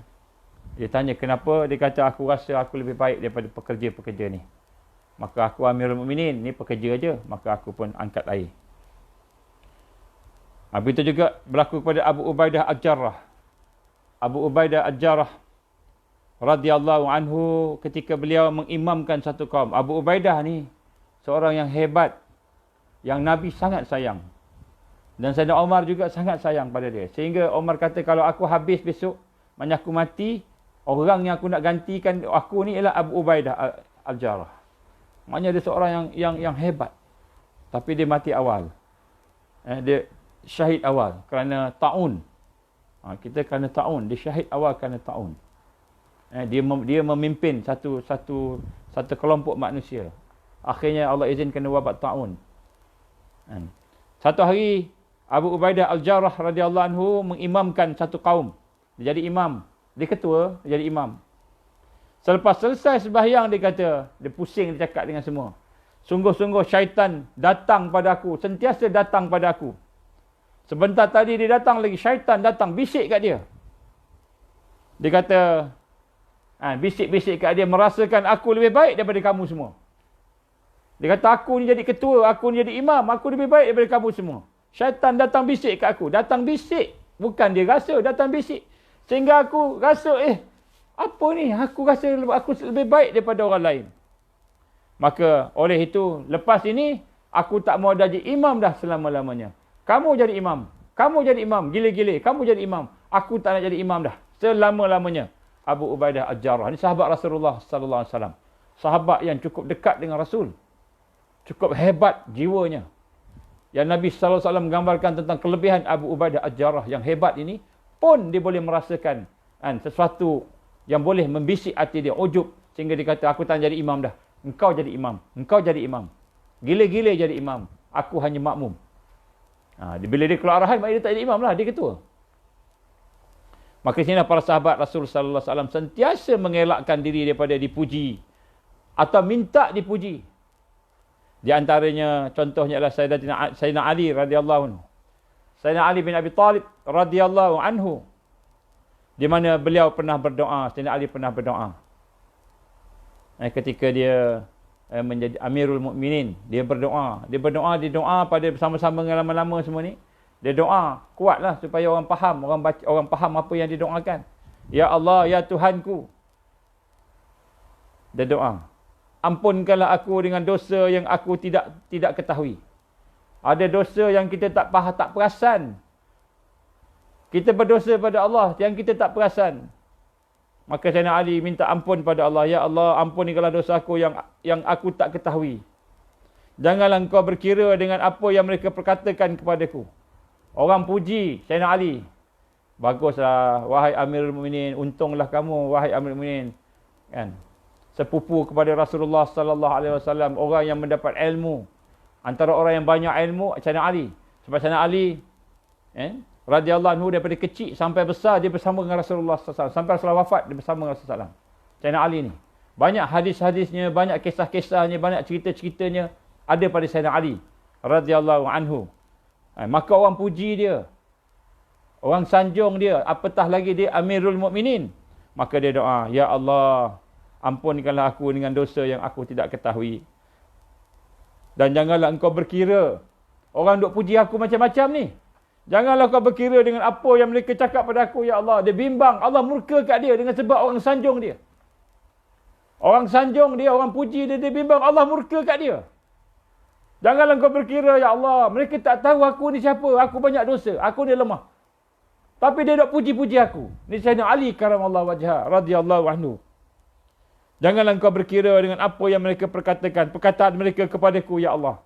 dia tanya kenapa, dia kata aku rasa aku lebih baik daripada pekerja-pekerja ni. Maka aku Amirul Mukminin, ni pekerja aja, maka aku pun angkat air. Habis itu juga berlaku kepada Abu Ubaidah Al-Jarrah. Abu Ubaidah Al-Jarrah radhiyallahu anhu ketika beliau mengimamkan satu kaum. Abu Ubaidah ni seorang yang hebat, yang Nabi sangat sayang. Dan Sayyidina Umar juga sangat sayang pada dia. Sehingga Umar kata kalau aku habis besok, maknanya aku mati, orang yang aku nak gantikan aku ni ialah Abu Ubaidah Al-Jarrah. Maknanya dia seorang yang hebat. Tapi dia mati awal. Dia syahid awal kerana ta'un. Kita kerana ta'un, dia syahid awal kerana ta'un. Dia memimpin satu kelompok manusia. Akhirnya Allah izinkan wabak ta'un. Satu hari Abu Ubaidah Al-Jarrah radhiyallahu anhu mengimamkan satu kaum. Dia jadi imam. Dia ketua, dia jadi imam. Selepas selesai sembahyang, dia kata, dia pusing, dia cakap dengan semua. Sungguh-sungguh syaitan datang pada aku, sentiasa datang pada aku. Sebentar tadi dia datang lagi, syaitan datang, bisik kat dia. Dia kata, bisik-bisik kat dia, merasakan aku lebih baik daripada kamu semua. Dia kata, aku ni jadi ketua, aku ni jadi imam, aku lebih baik daripada kamu semua. Syaitan datang bisik kat aku. Datang bisik. Bukan dia rasa, datang bisik. Sehingga aku rasa, apa ni? Aku rasa aku lebih baik daripada orang lain. Maka oleh itu, lepas ini, aku tak mau jadi imam dah selama-lamanya. Kamu jadi imam. Kamu jadi imam. Gila-gila. Kamu jadi imam. Aku tak nak jadi imam dah. Selama-lamanya. Abu Ubaidah Al-Jarrah. Ini sahabat Rasulullah sallallahu alaihi wasallam. Sahabat yang cukup dekat dengan Rasul. Cukup hebat jiwanya. Yang Nabi sallallahu alaihi wasallam menggambarkan tentang kelebihan Abu Ubaidah Al-Jarrah yang hebat ini, pun dia boleh merasakan sesuatu yang boleh membisik hati dia, ujub, sehingga dia kata, aku tak jadi imam dah. Engkau jadi imam. Engkau jadi imam. Gila-gila jadi imam. Aku hanya makmum. Bila dia keluar arahan, maknanya dia tak jadi imam lah. Dia ketua. Maka sini para sahabat Rasul sallallahu alaihi wasallam sentiasa mengelakkan diri daripada dipuji atau minta dipuji. Di antaranya contohnya adalah Sayyidina Ali radhiyallahu anhu. Sayyidina Ali bin Abi Talib radhiyallahu anhu, di mana beliau pernah berdoa, Sayyidina Ali pernah berdoa. Ketika dia menjadi Amirul Mukminin, dia berdoa pada bersama-sama dengan lama-lama semua ni. Dia doa kuatlah supaya orang faham, orang faham apa yang didoakan. Ya Allah, ya Tuhanku. Dia doa, ampunkanlah aku dengan dosa yang aku tidak ketahui. Ada dosa yang kita tak perasan. Kita berdosa pada Allah yang kita tak perasan. Maka Sayyidina Ali minta ampun pada Allah. Ya Allah, ampunikanlah dosa aku yang aku tak ketahui. Janganlah engkau berkira dengan apa yang mereka perkatakan kepadaku. Orang puji Sayyidina Ali. Baguslah, wahai Amirul Mukminin, untunglah kamu, wahai Amirul Mukminin. Kan? Sepupu kepada Rasulullah sallallahu alaihi wasallam, orang yang mendapat ilmu. Antara orang yang banyak ilmu, Sayyidina Ali. Sebab Sayyidina Ali, radhiyallahu anhu, daripada kecil sampai besar dia bersama dengan Rasulullah sallallahu alaihi wasallam. Sampai Rasulullah wafat dia bersama dengan Rasulullah sallallahu alaihi wasallam. Sayyidina Ali ni, banyak hadis-hadisnya, banyak kisah-kisahnya, banyak cerita-ceritanya ada pada Sayyidina Ali radhiyallahu anhu. Maka orang puji dia, orang sanjung dia, apatah lagi dia Amirul Mukminin. Maka dia doa, ya Allah, ampunkanlah aku dengan dosa yang aku tidak ketahui. Dan janganlah engkau berkira orang duk puji aku macam-macam ni. Janganlah kau berkira dengan apa yang mereka cakap pada aku, ya Allah. Dia bimbang, Allah murka kat dia dengan sebab orang sanjung dia. Orang sanjung dia, orang puji dia, dia bimbang, Allah murka kat dia. Janganlah kau berkira, ya Allah, mereka tak tahu aku ni siapa, aku banyak dosa, aku ni lemah. Tapi dia duk puji-puji aku. Ni Sayyidina Ali karamallahu wajhah radhiyallahu anhu. Janganlah kau berkira dengan apa yang mereka perkatakan, perkataan mereka kepadaku, ya Allah.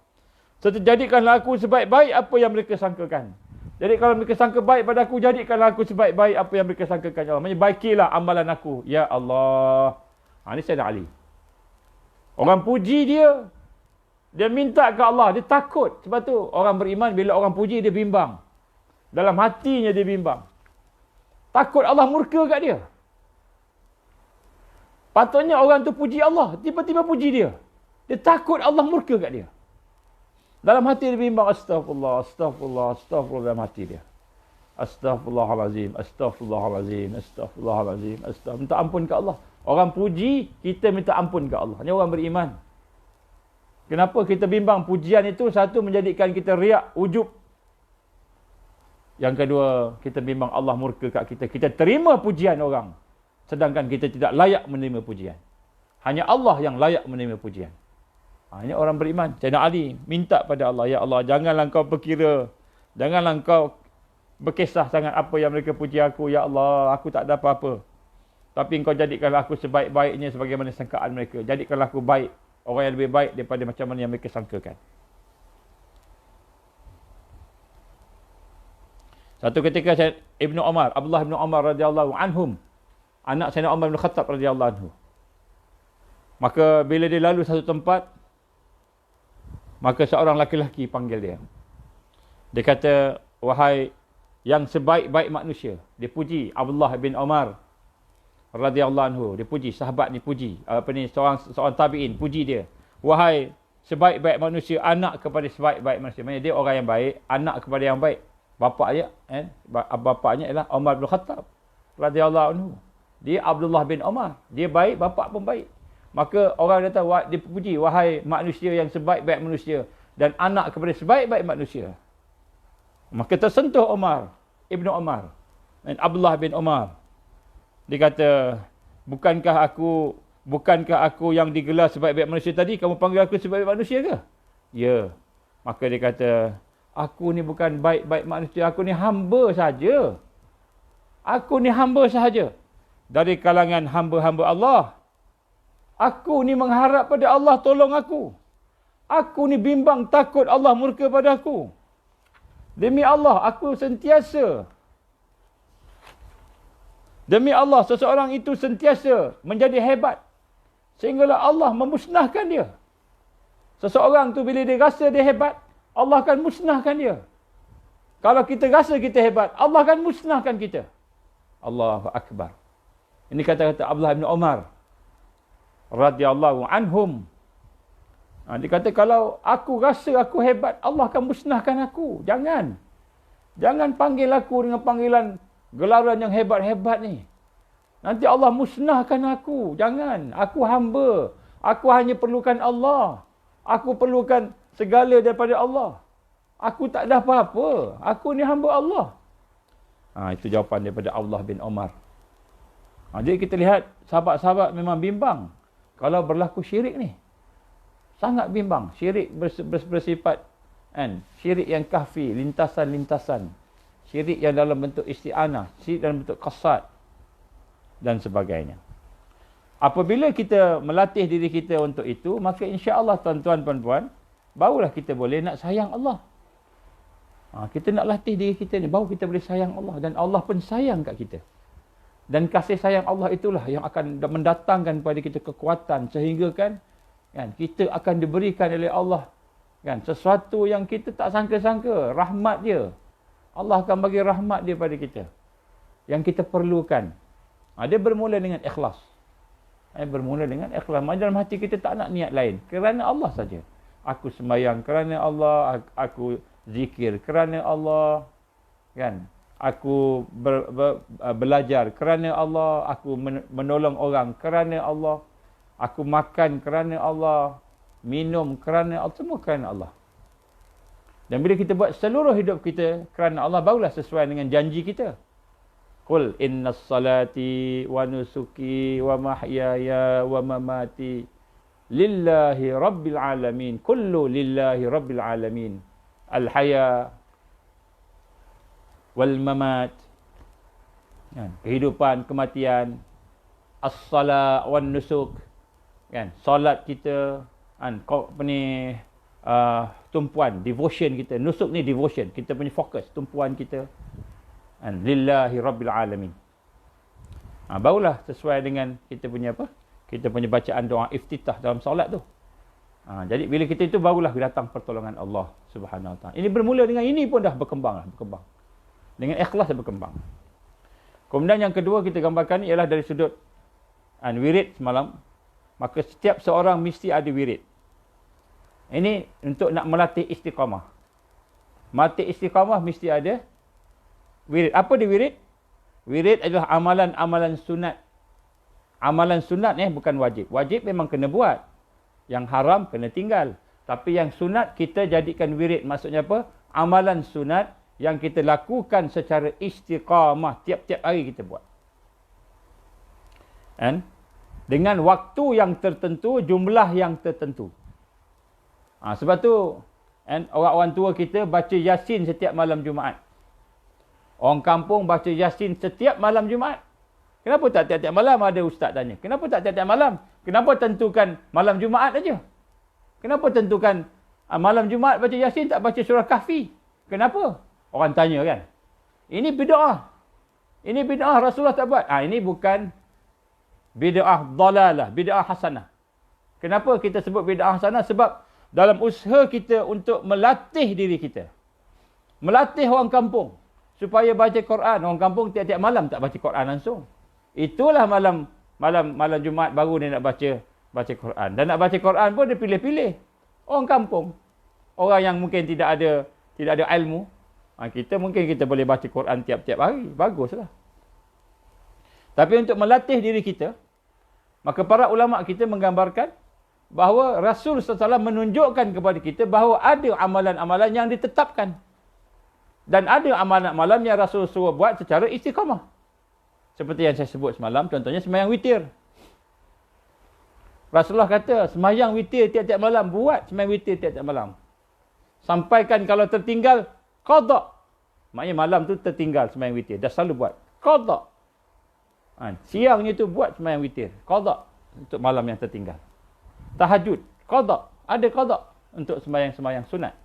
Serta jadikanlah aku sebaik-baik apa yang mereka sangkakan. Jadi kalau mereka sangka baik pada aku, jadikanlah aku sebaik-baik apa yang mereka sangkakan, ya Allah. Maksudnya baikilah amalan aku, ya Allah. Ini Sayyidina Ali. Orang puji dia, dia minta ke Allah, dia takut. Sebab tu orang beriman bila orang puji dia bimbang. Dalam hatinya dia bimbang. Takut Allah murka kat dia. Patutnya orang tu puji Allah, tiba-tiba puji dia. Dia takut Allah murka kat dia. Dalam hati dia bimbang, astagfirullah, astagfirullah, astagfirullah dalam hati dia. Astaghfirullahalazim, astaghfirullahalazim, astaghfirullahalazim, astaghfirullah. Minta ampun ke Allah. Orang puji, kita minta ampun ke Allah. Ini orang beriman. Kenapa kita bimbang? Pujian itu satu menjadikan kita riak, ujub. Yang kedua, kita bimbang Allah murka kat kita. Kita terima pujian orang, sedangkan kita tidak layak menerima pujian. Hanya Allah yang layak menerima pujian. Ini orang beriman. Sayyidina Ali minta pada Allah, ya Allah, janganlah engkau berkira, janganlah engkau berkisah sangat apa yang mereka puji aku, ya Allah, aku tak ada apa-apa. Tapi engkau jadikanlah aku sebaik-baiknya sebagaimana sangkaan mereka. Jadikanlah aku baik, orang yang lebih baik daripada macam mana yang mereka sangkakan. Satu ketika Ibnu Umar, Abdullah bin Umar radhiyallahu anhum, anak Sayyidina Umar bin Khattab radhiyallahu anhu. Maka bila dia lalu satu tempat, maka seorang laki-laki panggil dia. Dia kata, wahai yang sebaik-baik manusia. Dia puji Abdullah bin Umar radhiyallahu anhu. Dia puji, sahabat ni puji. Seorang tabi'in puji dia. Wahai sebaik-baik manusia, anak kepada sebaik-baik manusia. Maksudnya dia orang yang baik, anak kepada yang baik. Bapaknya, bapaknya ialah Umar bin Khattab radhiyallahu anhu. Dia Abdullah bin Umar. Dia baik, bapak pun baik. Maka orang kata, dia puji, wahai manusia yang sebaik-baik manusia dan anak kepada sebaik-baik manusia. Maka tersentuh Umar, Ibnu Umar dan Abdullah bin Umar. Dia kata, bukankah aku yang digelar sebaik-baik manusia tadi, kamu panggil aku sebaik-baik manusia ke? Ya. Maka dia kata, aku ni bukan baik-baik manusia, aku ni hamba saja. Aku ni hamba sahaja. Dari kalangan hamba-hamba Allah. Aku ni mengharap pada Allah tolong aku. Aku ni bimbang takut Allah murka pada aku. Demi Allah, aku sentiasa. Demi Allah, seseorang itu sentiasa menjadi hebat. Sehinggalah Allah memusnahkan dia. Seseorang tu bila dia rasa dia hebat, Allah akan musnahkan dia. Kalau kita rasa kita hebat, Allah akan musnahkan kita. Allahu Akbar. Ini kata-kata Abdullah bin Umar radhiyallahu anhum. Dia kata, kalau aku rasa aku hebat, Allah akan musnahkan aku. Jangan panggil aku dengan panggilan gelaran yang hebat-hebat ni. Nanti Allah musnahkan aku. Jangan. Aku hamba. Aku hanya perlukan Allah. Aku perlukan segala daripada Allah. Aku tak ada apa-apa. Aku ni hamba Allah. Itu jawapan daripada Abdullah bin Umar. Jadi kita lihat sahabat-sahabat memang bimbang kalau berlaku syirik ni. Sangat bimbang. Syirik bersifat syirik yang kahfi, lintasan-lintasan. Syirik yang dalam bentuk isti'anah, syirik dalam bentuk qasad dan sebagainya. Apabila kita melatih diri kita untuk itu, maka insya-Allah tuan-tuan puan-puan, barulah kita boleh nak sayang Allah. Kita nak latih diri kita ni, baru kita boleh sayang Allah. Dan Allah pun sayang kat kita. Dan kasih sayang Allah itulah yang akan mendatangkan kepada kita kekuatan. Sehingga kan kita akan diberikan oleh Allah sesuatu yang kita tak sangka-sangka. Rahmat dia. Allah akan bagi rahmat dia pada kita. Yang kita perlukan. Dia bermula dengan ikhlas. Bermula dengan ikhlas. Dalam hati kita tak nak niat lain. Kerana Allah saja. Aku sembahyang kerana Allah. Aku zikir kerana Allah, aku belajar kerana Allah, aku menolong orang kerana Allah, aku makan kerana Allah, minum kerana Allah, semua kerana Allah. Dan bila kita buat seluruh hidup kita kerana Allah, barulah sesuai dengan janji kita. Qul innas salati wa nusuki wa mahyaya wa mamati lillahi rabbil alamin. Kullu lillahi rabbil alamin. Al-haya wal mamat, kehidupan, kematian, as-salat wan nusuk, solat kita, tumpuan, devotion kita. Nusuk ni devotion, kita punya fokus, tumpuan kita, lillahi rabbil alamin. Barulah sesuai dengan kita punya kita punya bacaan doa iftitah dalam solat tu. Jadi bila kita itu, barulah datang pertolongan Allah Subhanahu Wa Taala. Ini bermula dengan ini pun dah berkembang. Dengan ikhlas dah berkembang. Kemudian yang kedua kita gambarkan ialah dari sudut wirid semalam. Maka setiap seorang mesti ada wirid. Ini untuk nak melatih istiqamah. Melatih istiqamah mesti ada wirid. Apa dia wirid? Wirid adalah amalan-amalan sunat. Amalan sunat bukan wajib. Wajib memang kena buat. Yang haram kena tinggal. Tapi yang sunat kita jadikan wirid. Maksudnya apa? Amalan sunat yang kita lakukan secara istiqamah. Tiap-tiap hari kita buat. Dengan waktu yang tertentu, jumlah yang tertentu. Sebab tu, orang-orang tua kita baca Yasin setiap malam Jumaat. Orang kampung baca Yasin setiap malam Jumaat. Kenapa tak tiap-tiap malam? Ada ustaz tanya. Kenapa tak tiap-tiap malam? Kenapa tentukan malam Jumaat aja? Kenapa tentukan malam Jumaat baca Yasin, tak baca surah Kahfi? Kenapa? Orang tanya kan. Ini bid'ah. Ini bid'ah, Rasulullah tak buat. Ini bukan bid'ah dalalah, bid'ah hasanah. Kenapa kita sebut bid'ah hasanah? Sebab dalam usaha kita untuk melatih diri kita. Melatih orang kampung supaya baca Quran. Orang kampung tiap-tiap malam tak baca Quran langsung. Itulah malam Jumaat baru dia nak baca Quran. Dan nak baca Quran pun dia pilih-pilih. Orang kampung. Orang yang mungkin tidak ada ilmu. Kita boleh baca Quran tiap-tiap hari. Baguslah. Tapi untuk melatih diri kita, maka para ulama kita menggambarkan bahawa Rasul SAW menunjukkan kepada kita bahawa ada amalan-amalan yang ditetapkan. Dan ada amalan-amalan yang Rasul suruh buat secara istiqamah. Seperti yang saya sebut semalam, contohnya sembahyang witir. Rasulullah kata, sembahyang witir tiap-tiap malam. Buat sembahyang witir tiap-tiap malam. Sampaikan kalau tertinggal, qada. Maknanya malam tu tertinggal sembahyang witir. Dah selalu buat. Qada. Siangnya tu buat sembahyang witir. Qada. Untuk malam yang tertinggal. Tahajud. Qada. Ada qada. Untuk sembahyang-sembahyang sunat.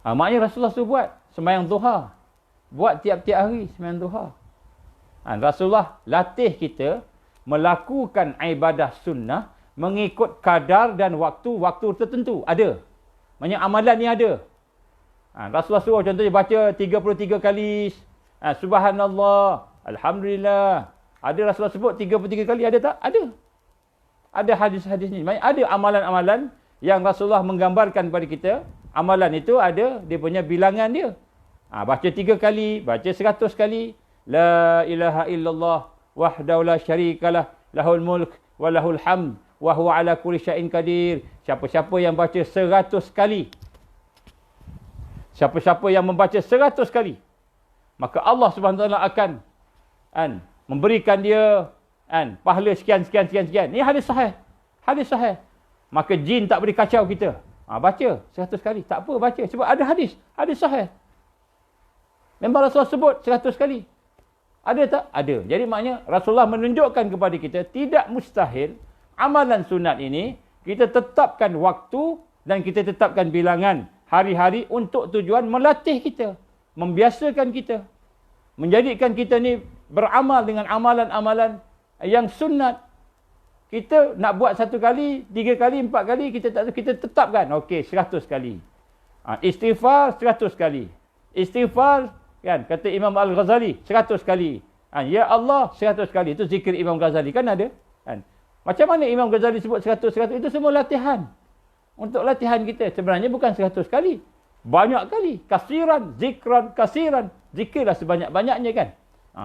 Maknanya Rasulullah suruh buat. Sembahyang duha. Buat tiap-tiap hari sembahyang duha. Rasulullah latih kita melakukan ibadah sunnah mengikut kadar dan waktu tertentu. Ada. Maksudnya amalan ni ada. Rasulullah suruh contohnya baca 33 kali. Subhanallah. Alhamdulillah. Ada Rasulullah sebut 33 kali. Ada tak? Ada. Ada hadis-hadis ni. Maksudnya ada amalan-amalan yang Rasulullah menggambarkan kepada kita. Amalan itu ada dia punya bilangan dia. Baca 3 kali. Baca 100 kali. La ilaha illallah. Wahdahu la syarikalah. Lahul mulk. Walahul hamd. Wa huwa ala kulli syai'in qadir. Siapa-siapa yang baca 100 kali. Siapa-siapa yang membaca 100 kali. Maka Allah Subhanahu Wa Taala akan memberikan dia pahala sekian. Ini hadis sahih. Hadis sahih. Maka jin tak boleh kacau kita. Baca 100 kali. Tak apa baca. Sebab ada hadis. Hadis sahih. Memang Rasulullah sebut 100 kali. Ada tak? Ada. Jadi maknanya Rasulullah menunjukkan kepada kita tidak mustahil amalan sunat ini kita tetapkan waktu dan kita tetapkan bilangan hari-hari untuk tujuan melatih kita, membiasakan kita, menjadikan kita ni beramal dengan amalan-amalan yang sunat. Kita nak buat 1 kali, 3 kali, 4 kali, kita tetapkan. Okey, 100 kali. Istighfar 100 kali. Istighfar, kan, kata Imam Al-Ghazali 100 kali. Ya Allah 100 kali. Itu zikir Imam Ghazali. Kan ada? Kan? Macam mana Imam Ghazali sebut 100? Itu semua latihan. Untuk latihan kita. Sebenarnya bukan 100 kali. Banyak kali. Kasiran, zikran, kasiran. Zikirlah sebanyak-banyaknya kan.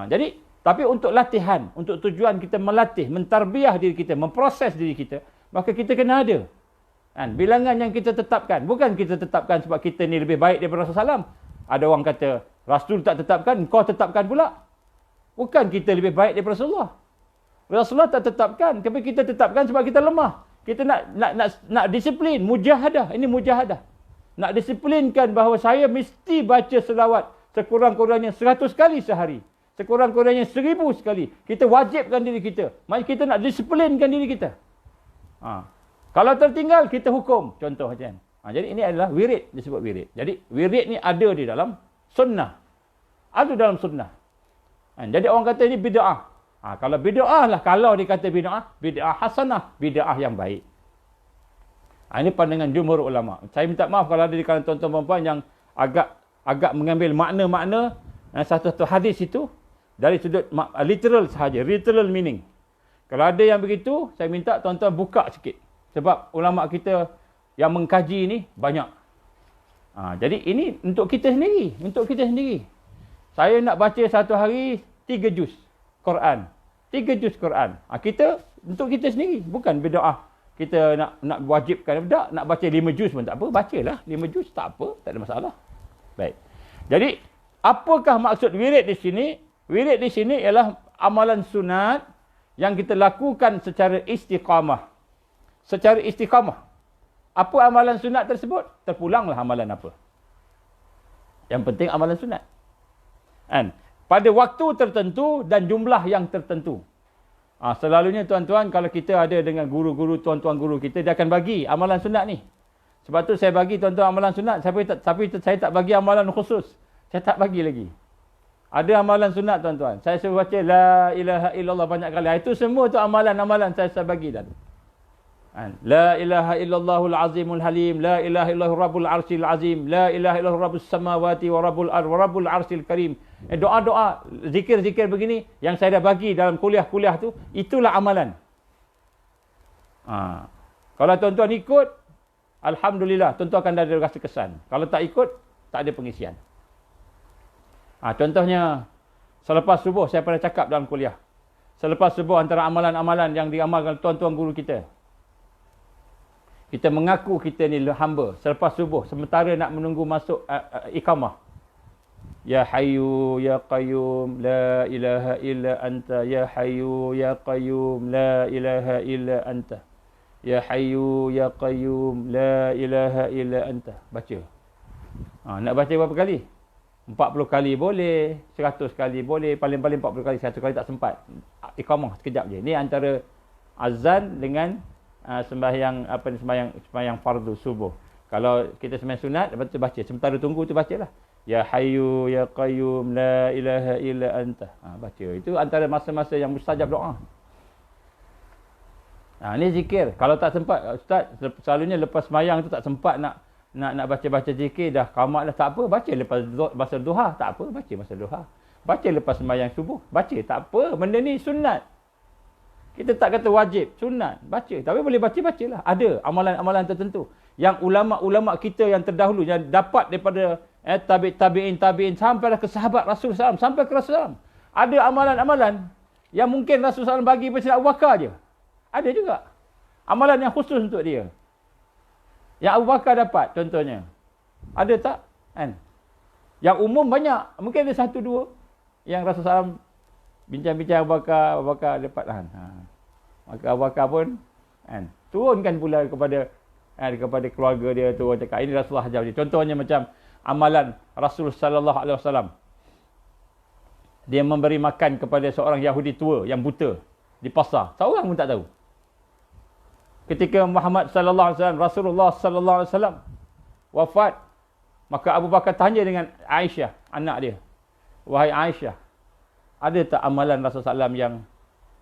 Jadi, tapi untuk latihan. Untuk tujuan kita melatih, mentarbiah diri kita, memproses diri kita. Maka kita kena ada. Bilangan yang kita tetapkan. Bukan kita tetapkan sebab kita ni lebih baik daripada Rasulullah SAW. Ada orang kata, Rasul tak tetapkan, kau tetapkan pula. Bukan kita lebih baik daripada Rasulullah. Rasulullah tak tetapkan, tapi kita tetapkan sebab kita lemah. Kita nak disiplin, mujahadah. Ini mujahadah. Nak disiplinkan bahawa saya mesti baca selawat sekurang-kurangnya 100 kali sehari. Sekurang-kurangnya 1000 sekali. Kita wajibkan diri kita. Maksudnya kita nak disiplinkan diri kita. Kalau tertinggal, kita hukum. Contoh macam. Jadi ini adalah wirid, disebut wirid. Jadi wirid ni ada di dalam sunnah. Ada dalam sunnah. Jadi orang kata ini bid'ah. Kalau bid'ah lah, kalau dikata bid'ah hasanah, bid'ah yang baik. Ini pandangan jumhur ulama. Saya minta maaf kalau ada di kalangan tuan-tuan puan yang agak mengambil makna-makna satu-satu hadis itu dari sudut literal sahaja, literal meaning. Kalau ada yang begitu, saya minta tuan-tuan buka sikit. Sebab ulama kita yang mengkaji ini banyak. Jadi ini untuk kita sendiri, Saya nak baca satu hari 3 juz Quran. 3 juz Quran. Kita untuk kita sendiri, bukan bid'ah. Kita nak wajibkan tak, nak baca 5 juz pun tak apa, bacalah 5 juz tak apa, tak ada masalah. Baik. Jadi, apakah maksud wirid di sini? Wirid di sini ialah amalan sunat yang kita lakukan secara istiqamah. Secara istiqamah. Apa amalan sunat tersebut? Terpulanglah amalan apa. Yang penting amalan sunat. Pada waktu tertentu dan jumlah yang tertentu. Selalunya tuan-tuan, kalau kita ada dengan guru-guru, tuan-tuan guru kita, dia akan bagi amalan sunat ni. Sebab tu saya bagi tuan-tuan amalan sunat, tapi saya tak bagi amalan khusus. Saya tak bagi lagi. Ada amalan sunat tuan-tuan. Saya suruh baca La ilaha illallah banyak kali. Itu semua tu amalan-amalan saya bagi dah. La ilaha illallahul azimul halim. La ilaha illallah rabbul arsil azim. La ilaha illallah rabbus samawati wa rabbul arsil karim. Doa-doa, zikir-zikir begini yang saya dah bagi dalam kuliah-kuliah tu, itulah amalan. Kalau tuan-tuan ikut, alhamdulillah, tuan-tuan akan ada rasa kesan. Kalau tak ikut, tak ada pengisian. Contohnya, selepas subuh saya pernah cakap dalam kuliah. Selepas subuh antara amalan-amalan yang diamalkan tuan-tuan guru kita. Kita mengaku kita ni hamba. Selepas subuh, sementara nak menunggu masuk iqamah. Ya Hayyu Ya Qayyum La ilaha illa anta. Ya Hayyu Ya Qayyum La ilaha illa anta. Ya Hayyu Ya Qayyum La ilaha illa anta. Baca. Nak baca berapa kali? 40 kali boleh, 100 kali boleh, paling-paling 40 kali, 100 kali tak sempat. Iqamah sekejap je. Ni antara azan dengan sembahyang fardu subuh. Kalau kita sembahyang sunat, lepas tu baca. Sementara tunggu tu bacalah. Ya Hayyu Ya Qayyum La ilaha illa anta. Baca. Itu antara masa-masa yang mustajab doa. Ni zikir. Kalau tak sempat, Ustaz, selalunya lepas semayang tu tak sempat nak baca-baca zikir, dah qamat dah, tak apa, baca lepas masa duha, tak apa, baca masa duha. Baca lepas semayang subuh, baca, tak apa. Benda ni sunat. Kita tak kata wajib, sunat, baca. Tapi boleh bacalah. Ada amalan-amalan tertentu yang ulama-ulama kita yang terdahulu yang dapat daripada tabi'in sampai ke sahabat Rasul SAW, sampai ke Rasul SAW. Ada amalan-amalan yang mungkin Rasul SAW bagi pada Abu Bakar je. Ada juga amalan yang khusus untuk dia, yang Abu Bakar dapat, contohnya. Ada tak? Kan? Yang umum banyak. Mungkin ada satu dua yang Rasulullah SAW bincang-bincang Abu Bakar dapat lah. Maka Abu Bakar pun turunkan pula kepada keluarga dia, turun cakap, ini Rasulullah ajar dia. Contohnya macam amalan Rasul sallallahu alaihi wasallam. Dia memberi makan kepada seorang Yahudi tua yang buta di pasar. Seorang pun tak tahu. Ketika Muhammad sallallahu alaihi wasallam, Rasulullah sallallahu alaihi wasallam wafat, maka Abu Bakar tanya dengan Aisyah, anak dia. Wahai Aisyah, ada tak amalan Rasulullah SAW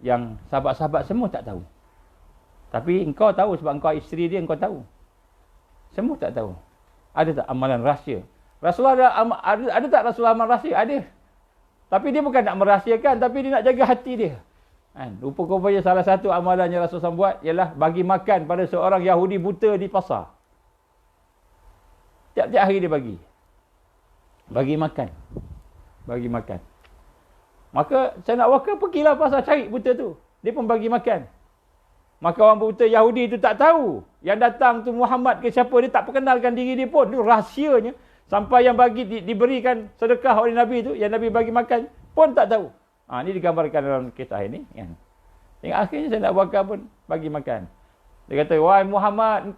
yang sahabat-sahabat semua tak tahu? Tapi engkau tahu sebab engkau isteri dia, engkau tahu. Semua tak tahu. Ada tak amalan rahsia? Rasulullah ada tak Rasulullah amalan rahsia? Ada. Tapi dia bukan nak merahsiakan, tapi dia nak jaga hati dia. Rupa-rupanya salah satu amalan yang Rasulullah buat ialah bagi makan pada seorang Yahudi buta di pasar. Tiap-tiap hari dia bagi. Bagi makan. Maka saya nak wakil pergilah pasar cari buta tu. Dia pun bagi makan. Maka orang buta Yahudi tu tak tahu. Yang datang tu Muhammad ke siapa, dia tak perkenalkan diri dia pun. Itu rahsianya. Sampai yang diberikan sedekah oleh Nabi tu, yang Nabi bagi makan pun tak tahu. Ini digambarkan dalam kisah ini. Hingga akhirnya saya nak bakar pun bagi makan. Dia kata, wahai Muhammad.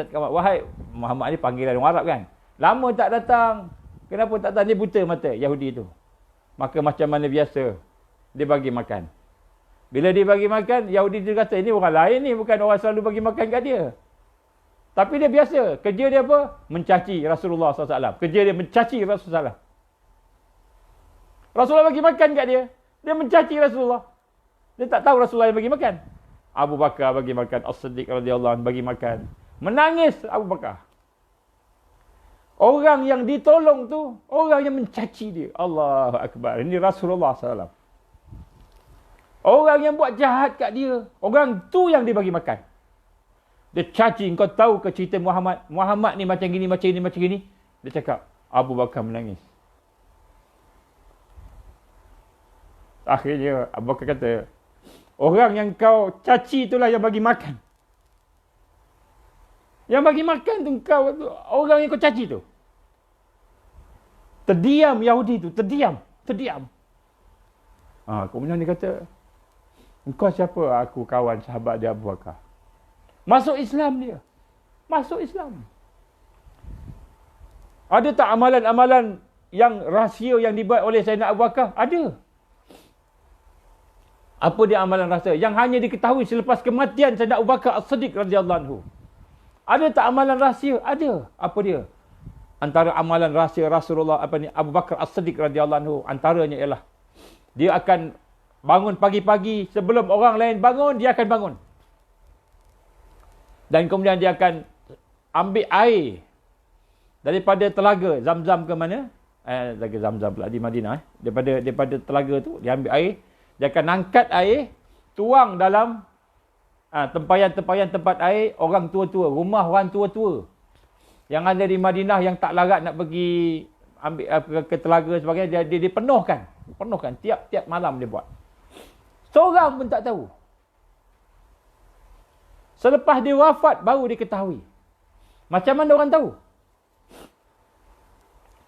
Wahai Muhammad ni panggilan orang Arab kan. Lama tak datang. Kenapa tak datang? Dia buta mata Yahudi tu. Maka macam mana biasa, dia bagi makan. Bila dia bagi makan, Yahudi tu kata, ini orang lain ni, bukan orang selalu bagi makan kat dia. Tapi dia biasa. Kerja dia apa? Mencaci Rasulullah SAW. Kerja dia mencaci Rasulullah SAW. Rasulullah bagi makan kat dia. Dia mencaci Rasulullah. Dia tak tahu Rasulullah yang bagi makan. Abu Bakar bagi makan. As-Siddiq radhiyallahu anhu bagi makan. Menangis Abu Bakar. Orang yang ditolong tu, orang yang mencaci dia. Allahu Akbar. Ini Rasulullah SAW. Orang yang buat jahat kat dia, orang tu yang dia bagi makan. Dia caci, kau tahu ke cerita Muhammad? Muhammad ni macam gini, macam gini. Dia cakap, Abu Bakar menangis. Akhirnya Abu Bakar kata, orang yang kau caci itulah yang bagi makan. Yang bagi makan tu kau, orang yang kau caci tu. Terdiam Yahudi tu, terdiam. Kemudian dia kata, engkau siapa? Aku kawan sahabat dia Abu Bakar. Masuk Islam dia. Masuk Islam. Ada tak amalan-amalan yang rahsia yang dibuat oleh Sayyidina Abu Bakar? Ada. Apa dia amalan rahsia? Yang hanya diketahui selepas kematian Sayyidina Abu Bakar As-Siddiq radhiyallahu anhu. Ada tak amalan rahsia? Ada. Apa dia? Antara amalan rahsia Rasulullah Abu Bakar As-Siddiq radhiyallahu anhu, antaranya ialah dia akan bangun pagi-pagi sebelum orang lain bangun, dia akan bangun. Dan kemudian dia akan ambil air daripada telaga Zam-Zam ke mana? Telaga Zam-Zam pula di Madinah. Daripada telaga tu dia ambil air, dia akan angkat air, tuang dalam tempayan-tempayan tempat air orang tua-tua, rumah orang tua-tua yang ada di Madinah yang tak larat nak pergi ambil ke telaga sebagainya, dia penuhkan tiap-tiap malam dia buat. Seorang pun tak tahu. Selepas dia wafat baru diketahui. Macam mana orang tahu?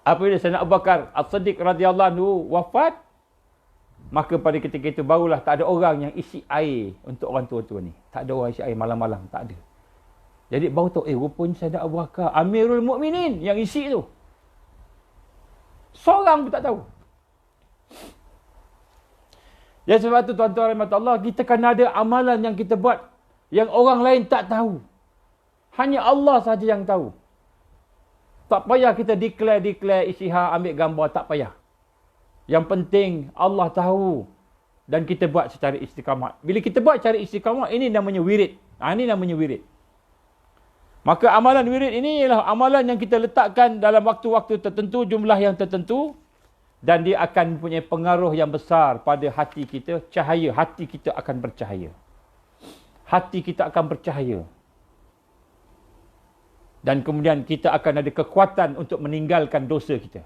Apabila Sayyidina Abu Bakar As-Siddiq radhiyallahu anhu wafat, maka pada ketika itu barulah tak ada orang yang isi air untuk orang tua-tua ni. Tak ada orang isi air malam-malam, tak ada. Jadi baru tahu, rupanya Sayyidina Abu Bakar Amirul Mukminin yang isi tu. Seorang pun tak tahu. Ya, sebab tu tuan-tuan rahmat Allah, kita kena ada amalan yang kita buat yang orang lain tak tahu. Hanya Allah saja yang tahu. Tak payah kita declare isytihar, ambil gambar, tak payah. Yang penting Allah tahu dan kita buat secara istiqamah. Bila kita buat secara istiqamah, ini namanya wirid. Ini namanya wirid. Maka amalan wirid ini ialah amalan yang kita letakkan dalam waktu-waktu tertentu, jumlah yang tertentu, dan dia akan mempunyai pengaruh yang besar pada hati kita. Cahaya hati kita akan bercahaya. Hati kita akan bercahaya. Dan kemudian kita akan ada kekuatan untuk meninggalkan dosa kita.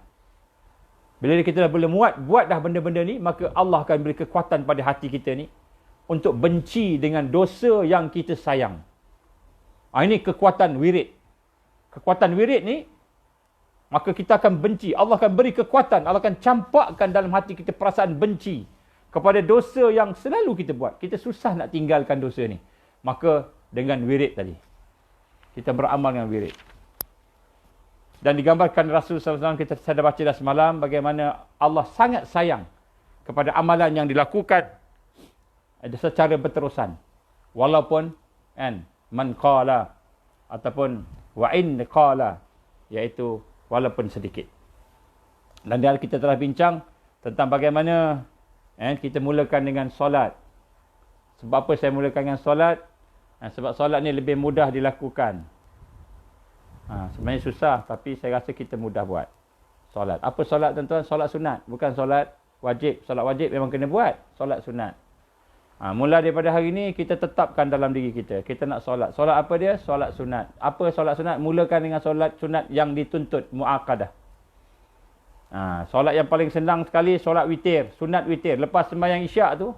Bila kita dah boleh buat dah benda-benda ni, maka Allah akan beri kekuatan pada hati kita ni untuk benci dengan dosa yang kita sayang. Ini kekuatan wirid. Kekuatan wirid ni, maka kita akan benci. Allah akan beri kekuatan. Allah akan campakkan dalam hati kita perasaan benci kepada dosa yang selalu kita buat. Kita susah nak tinggalkan dosa ni. Maka dengan wirid tadi, kita beramal dengan wirid. Dan digambarkan Rasulullah SAW, kita dah baca dah semalam, bagaimana Allah sangat sayang kepada amalan yang dilakukan secara berterusan. Walaupun man qala ataupun wa in qala, iaitu walaupun sedikit. Dan kita telah bincang tentang bagaimana kita mulakan dengan solat. Sebab apa saya mulakan dengan solat? Sebab solat ni lebih mudah dilakukan. Sebenarnya susah, tapi saya rasa kita mudah buat solat. Apa solat tuan-tuan? Solat sunat, bukan solat wajib. Solat wajib memang kena buat. Solat sunat. Mula daripada hari ni, kita tetapkan dalam diri kita. Kita nak solat. Solat apa dia? Solat sunat. Apa solat sunat? Mulakan dengan solat sunat yang dituntut, mu'aqadah. Solat yang paling senang sekali, solat witir. Sunat witir. Lepas sembahyang isyak tu,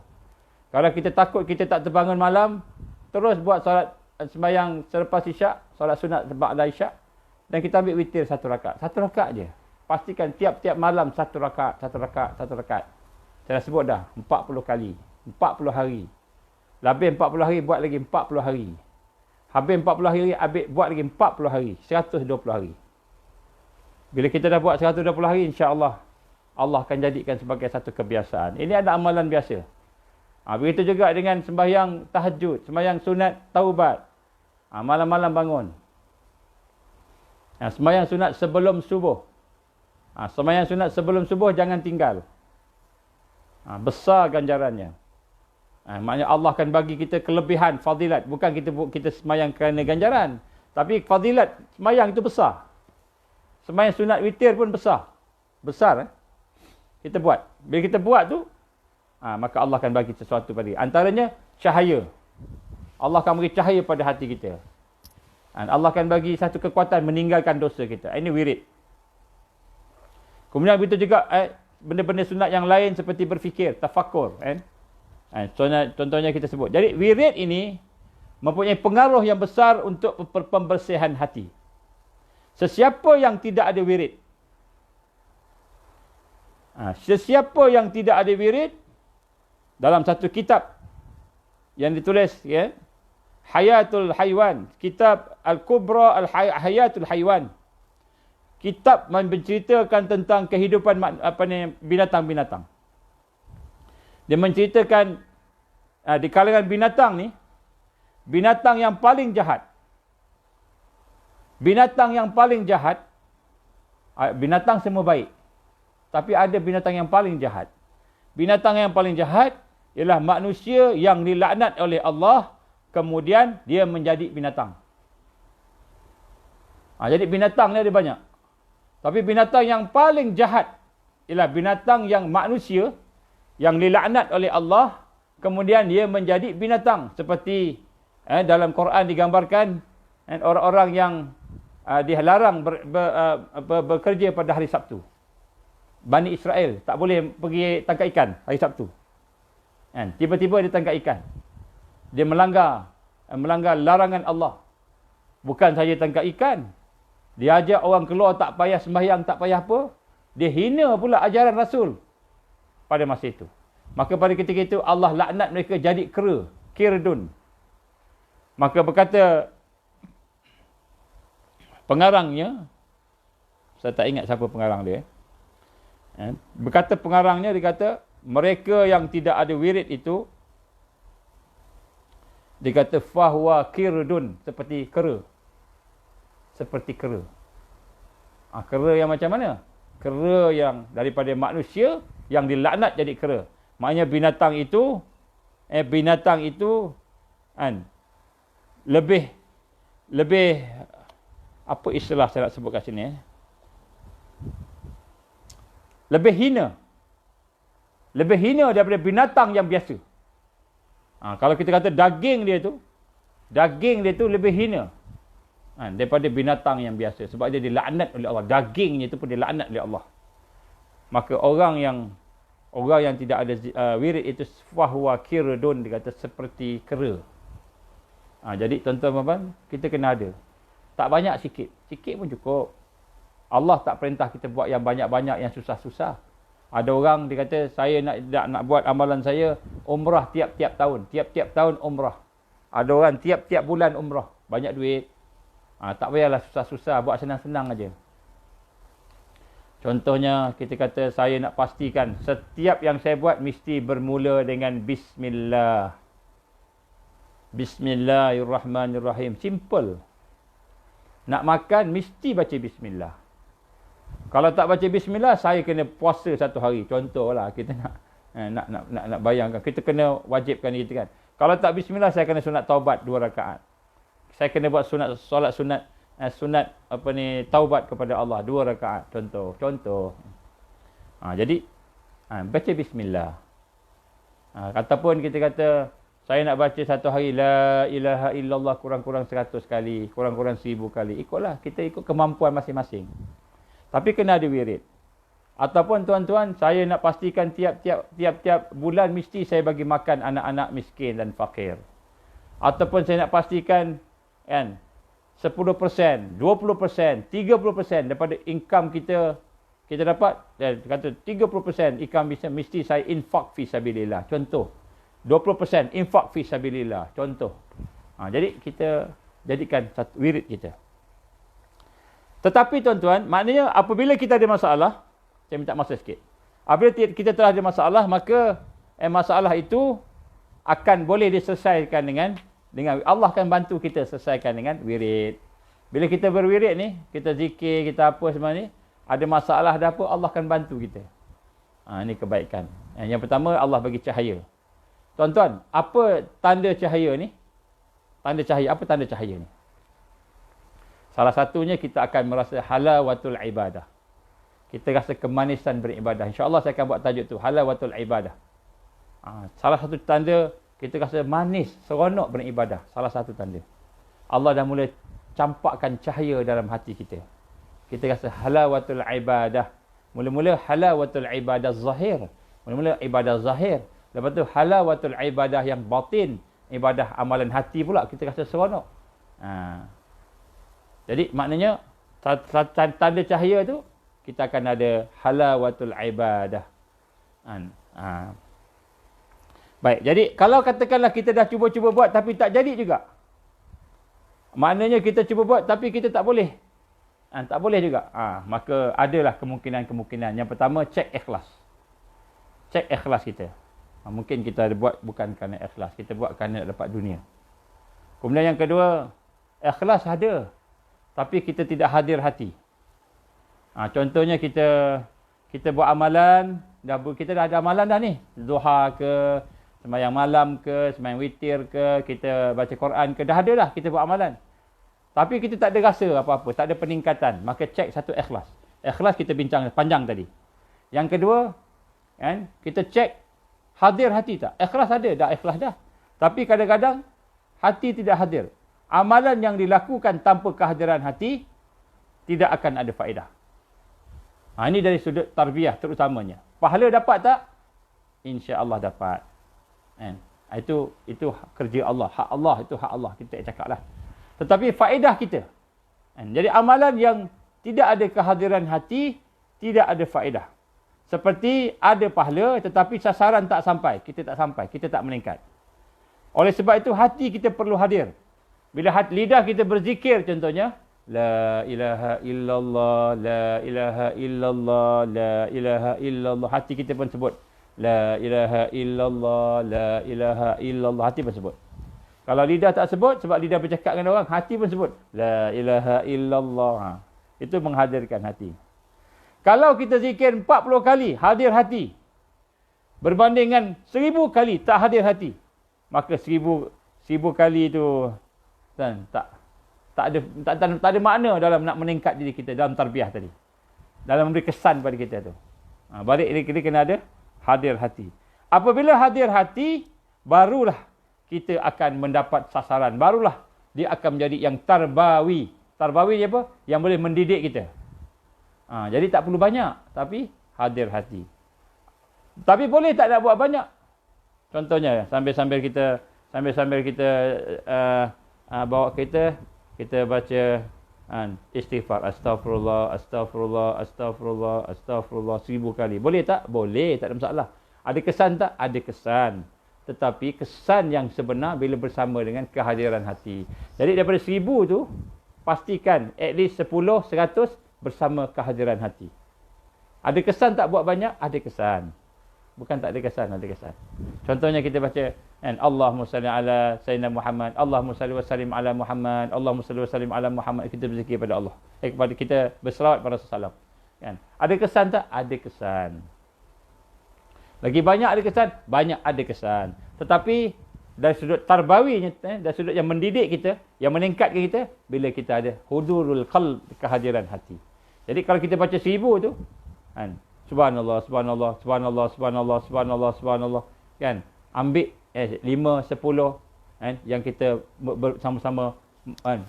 kalau kita takut kita tak terbangun malam, terus buat solat sembahyang selepas isyak, solat sunat ba'da isyak, dan kita ambil witir 1 rakaat. 1 rakaat je. Pastikan tiap-tiap malam 1 rakaat, 1 rakaat, 1 rakaat. Saya dah sebut dah, 40 kali. 40 hari. Lebih 40 hari, buat lagi 40 hari. Habis 40 hari, buat lagi 40 hari. 120 hari. Bila kita dah buat 120 hari, insya-Allah Allah akan jadikan sebagai satu kebiasaan. Ini ada amalan biasa. Begitu juga dengan sembahyang tahajud, sembahyang sunat taubat. Malam-malam bangun. Sembahyang sunat sebelum subuh. Sembahyang sunat sebelum subuh jangan tinggal. Besar ganjarannya. Maknanya Allah akan bagi kita kelebihan, fadilat. Bukan kita sembahyang kerana ganjaran. Tapi fadilat sembahyang itu besar. Sembahyang sunat witir pun besar. Besar. Kita buat. Bila kita buat tu, maka Allah akan bagi sesuatu pada kita. Antaranya, cahaya. Allah akan beri cahaya pada hati kita. Allah akan bagi satu kekuatan meninggalkan dosa kita. Ini wirid. Kemudian begitu juga benda-benda sunat yang lain seperti berfikir, tafakur. Contohnya kita sebut. Jadi wirid ini mempunyai pengaruh yang besar untuk pembersihan hati. Sesiapa yang tidak ada wirid, sesiapa yang tidak ada wirid, dalam satu kitab yang ditulis Hayatul Haiwan, kitab Al-Kubra Hayatul Haiwan, kitab menceritakan tentang kehidupan binatang-binatang. Dia menceritakan di kalangan binatang ni, binatang yang paling jahat. Binatang yang paling jahat, binatang semua baik, tapi ada binatang yang paling jahat. Binatang yang paling jahat ialah manusia yang dilaknat oleh Allah, kemudian dia menjadi binatang. Jadi binatang ni ada banyak. Tapi binatang yang paling jahat ialah binatang yang manusia yang dilaknat oleh Allah, kemudian dia menjadi binatang. Seperti dalam Quran digambarkan orang-orang yang dilarang bekerja pada hari Sabtu. Bani Israel tak boleh pergi tangkap ikan hari Sabtu. Tiba-tiba dia tangkap ikan. Dia melanggar larangan Allah. Bukan saja tangkap ikan, dia ajak orang keluar tak payah sembahyang, tak payah apa. Dia hina pula ajaran Rasul pada masa itu. Maka pada ketika itu Allah laknat mereka jadi kera, kirdun. Maka berkata pengarangnya, saya tak ingat siapa pengarang dia. Berkata pengarangnya, dia kata mereka yang tidak ada wirid itu, dia kata fahuwa kirdun, seperti kera. Seperti kera. Kera yang macam mana? Kera yang daripada manusia yang dilaknat jadi kera. Maknanya binatang itu kan lebih apa istilah saya nak sebut kat sini lebih hina daripada binatang yang biasa. Kalau kita kata daging dia tu lebih hina daripada binatang yang biasa, sebab dia dilaknat oleh Allah. Dagingnya itu pun dilaknat oleh Allah. Maka orang yang tidak ada wirid itu fahuwa kirdun, dia kata seperti kera. Jadi tuan-tuan, kita kena ada. Tak banyak, sikit pun cukup. Allah tak perintah kita buat yang banyak-banyak, yang susah-susah. Ada orang dia kata, saya nak buat amalan saya umrah tiap-tiap tahun umrah. Ada orang tiap-tiap bulan umrah, banyak duit. Tak payahlah susah-susah, buat senang-senang aja. Contohnya, kita kata saya nak pastikan setiap yang saya buat mesti bermula dengan bismillah. Bismillahirrahmanirrahim. Simple. Nak makan mesti baca bismillah. Kalau tak baca bismillah, saya kena puasa 1 hari. Contohlah, kita nak bayangkan. Kita kena wajibkan diri kita kan. Kalau tak bismillah, saya kena sunat taubat 2 rakaat. Saya kena buat solat sunat taubat kepada Allah 2 rakaat. Contoh. Jadi baca bismillah. Ataupun kita kata saya nak baca 1 hari la ilaha illallah kurang-kurang 100 kali, kurang-kurang 1000 kali. Ikutlah, kita ikut kemampuan masing-masing. Tapi kena ada wirid. Ataupun tuan-tuan, saya nak pastikan tiap-tiap bulan mesti saya bagi makan anak-anak miskin dan fakir. Ataupun saya nak pastikan kan 10%, 20%, 30% daripada income kita dapat, kata 30% income bisa mesti saya infak fi sabilillah. Contoh. 20% infak fi sabilillah. Contoh. Jadi kita jadikan satu wirid kita. Tetapi tuan-tuan, maknanya apabila kita ada masalah, saya minta masa sikit. Apabila kita telah ada masalah, maka masalah itu akan boleh diselesaikan dengan Allah akan bantu kita selesaikan dengan wirid. Bila kita berwirid ni, kita zikir, kita apa semua ni, ada masalah dah apa, Allah akan bantu kita. Ini kebaikan. Yang pertama, Allah bagi cahaya. Tuan-tuan, apa tanda cahaya ni? Apa tanda cahaya ni? Salah satunya kita akan merasa halawatul ibadah. Kita rasa kemanisan beribadah. InsyaAllah saya akan buat tajuk tu, halawatul ibadah. Salah satu tanda kita rasa manis, seronok beribadah. Salah satu tanda. Allah dah mula campakkan cahaya dalam hati kita. Kita rasa halawatul ibadah. Mula-mula halawatul ibadah zahir. Mula-mula ibadah zahir. Lepas tu halawatul ibadah yang batin. Ibadah amalan hati pula kita rasa seronok. Jadi maknanya tanda cahaya tu kita akan ada halawatul ibadah. Baik, jadi kalau katakanlah kita dah cuba-cuba buat tapi tak jadi juga. Maknanya kita cuba buat tapi kita tak boleh. Tak boleh juga. Maka adalah kemungkinan-kemungkinan. Yang pertama, cek ikhlas. Cek ikhlas kita. Mungkin kita buat bukan kerana ikhlas, kita buat kerana nak dapat dunia. Kemudian yang kedua, ikhlas ada. Tapi kita tidak hadir hati. Contohnya kita buat amalan, kita dah ada amalan dah ni. Zuhar ke, sembahyang malam ke, sembahyang witir ke, kita baca Quran ke, dah ada dah kita buat amalan. Tapi kita tak ada rasa apa-apa, tak ada peningkatan. Maka cek satu ikhlas. Ikhlas kita bincang panjang tadi. Yang kedua, kan, kita cek hadir hati tak? Ikhlas ada, dah ikhlas dah. Tapi kadang-kadang hati tidak hadir. Amalan yang dilakukan tanpa kehadiran hati tidak akan ada faedah. Ini dari sudut tarbiyah terutamanya. Pahala dapat tak? Insya-Allah dapat. Itu kerja Allah, hak Allah, itu hak Allah, kita cakaplah. Tetapi faedah kita. Jadi amalan yang tidak ada kehadiran hati tidak ada faedah. Seperti ada pahala tetapi sasaran tak sampai, kita tak meningkat. Oleh sebab itu hati kita perlu hadir. Bila lidah kita berzikir contohnya, la ilaha illallah, la ilaha illallah, la ilaha illallah. Hati kita pun sebut, la ilaha illallah, la ilaha illallah. Hati pun sebut. Kalau lidah tak sebut, sebab lidah bercakap dengan orang, hati pun sebut, la ilaha illallah. Itu menghadirkan hati. Kalau kita zikir 40 kali, hadir hati. berbanding dengan 1000 kali tak hadir hati, maka 1000 kali itu kan, tak ada makna dalam nak meningkat diri kita dalam tarbiyah tadi, dalam memberi kesan pada kita tu. Balik dia kena ada hadir hati. Apabila hadir hati, barulah kita akan mendapat sasaran, barulah dia akan menjadi yang tarbawi. Tarbawi ni apa? Yang boleh mendidik kita. Jadi tak perlu banyak, tapi hadir hati. Tapi boleh tak nak buat banyak. Contohnya sambil-sambil kita bawa kita baca istighfar, astaghfirullah, astaghfirullah, astaghfirullah, astaghfirullah 1000 kali. Boleh tak? Boleh, tak ada masalah. Ada kesan tak? Ada kesan. Tetapi kesan yang sebenar bila bersama dengan kehadiran hati. Jadi daripada 1000 tu, pastikan at least 10, 100 bersama kehadiran hati. Ada kesan tak buat banyak? Ada kesan. Bukan tak ada kesan, ada kesan. Contohnya kita baca kan, Allahumma salli ala Sayyidina Muhammad, Allahumma salli wa sallim ala Muhammad, Allahumma salli wa sallim ala Muhammad. Kita berzikir pada Allah. Kepada kita berselawat pada Rasulullah. Kan? Ada kesan tak? Ada kesan. Lagi banyak ada kesan? Banyak ada kesan. Tetapi dari sudut tarbawinya, dari sudut yang mendidik kita, yang meningkatkan kita, bila kita ada hudurul qalb, kehadiran hati. Jadi kalau kita baca 1000 tu, kan, subhanallah, subhanallah, subhanallah, subhanallah, subhanallah, subhanallah, kan, ambil 5, 10, kan, yang kita bersama-sama kan,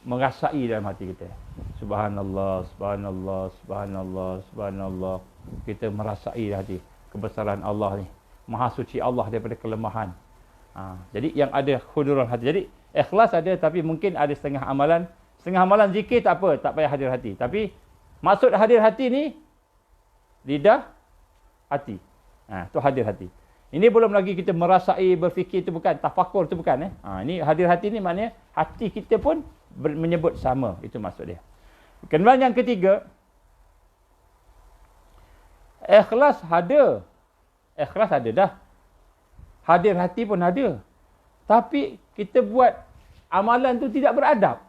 merasai dalam hati kita. Subhanallah, subhanallah, subhanallah, subhanallah. Kita merasai hati kebesaran Allah ni. Maha suci Allah daripada kelemahan. Jadi yang ada hudurul hati. Jadi ikhlas ada, tapi mungkin ada setengah amalan. Setengah amalan zikir tak apa, tak payah hadir hati. Tapi maksud hadir hati ni, lidah, hati. Tu hadir hati. Ini belum lagi kita merasai, berfikir, itu bukan. Tafakur itu bukan. Ini hadir hati ni maknanya hati kita pun menyebut sama. Itu maksud dia. Kemudian yang ketiga, ikhlas ada. Ikhlas ada dah. Hadir hati pun ada. Tapi kita buat amalan tu tidak beradab.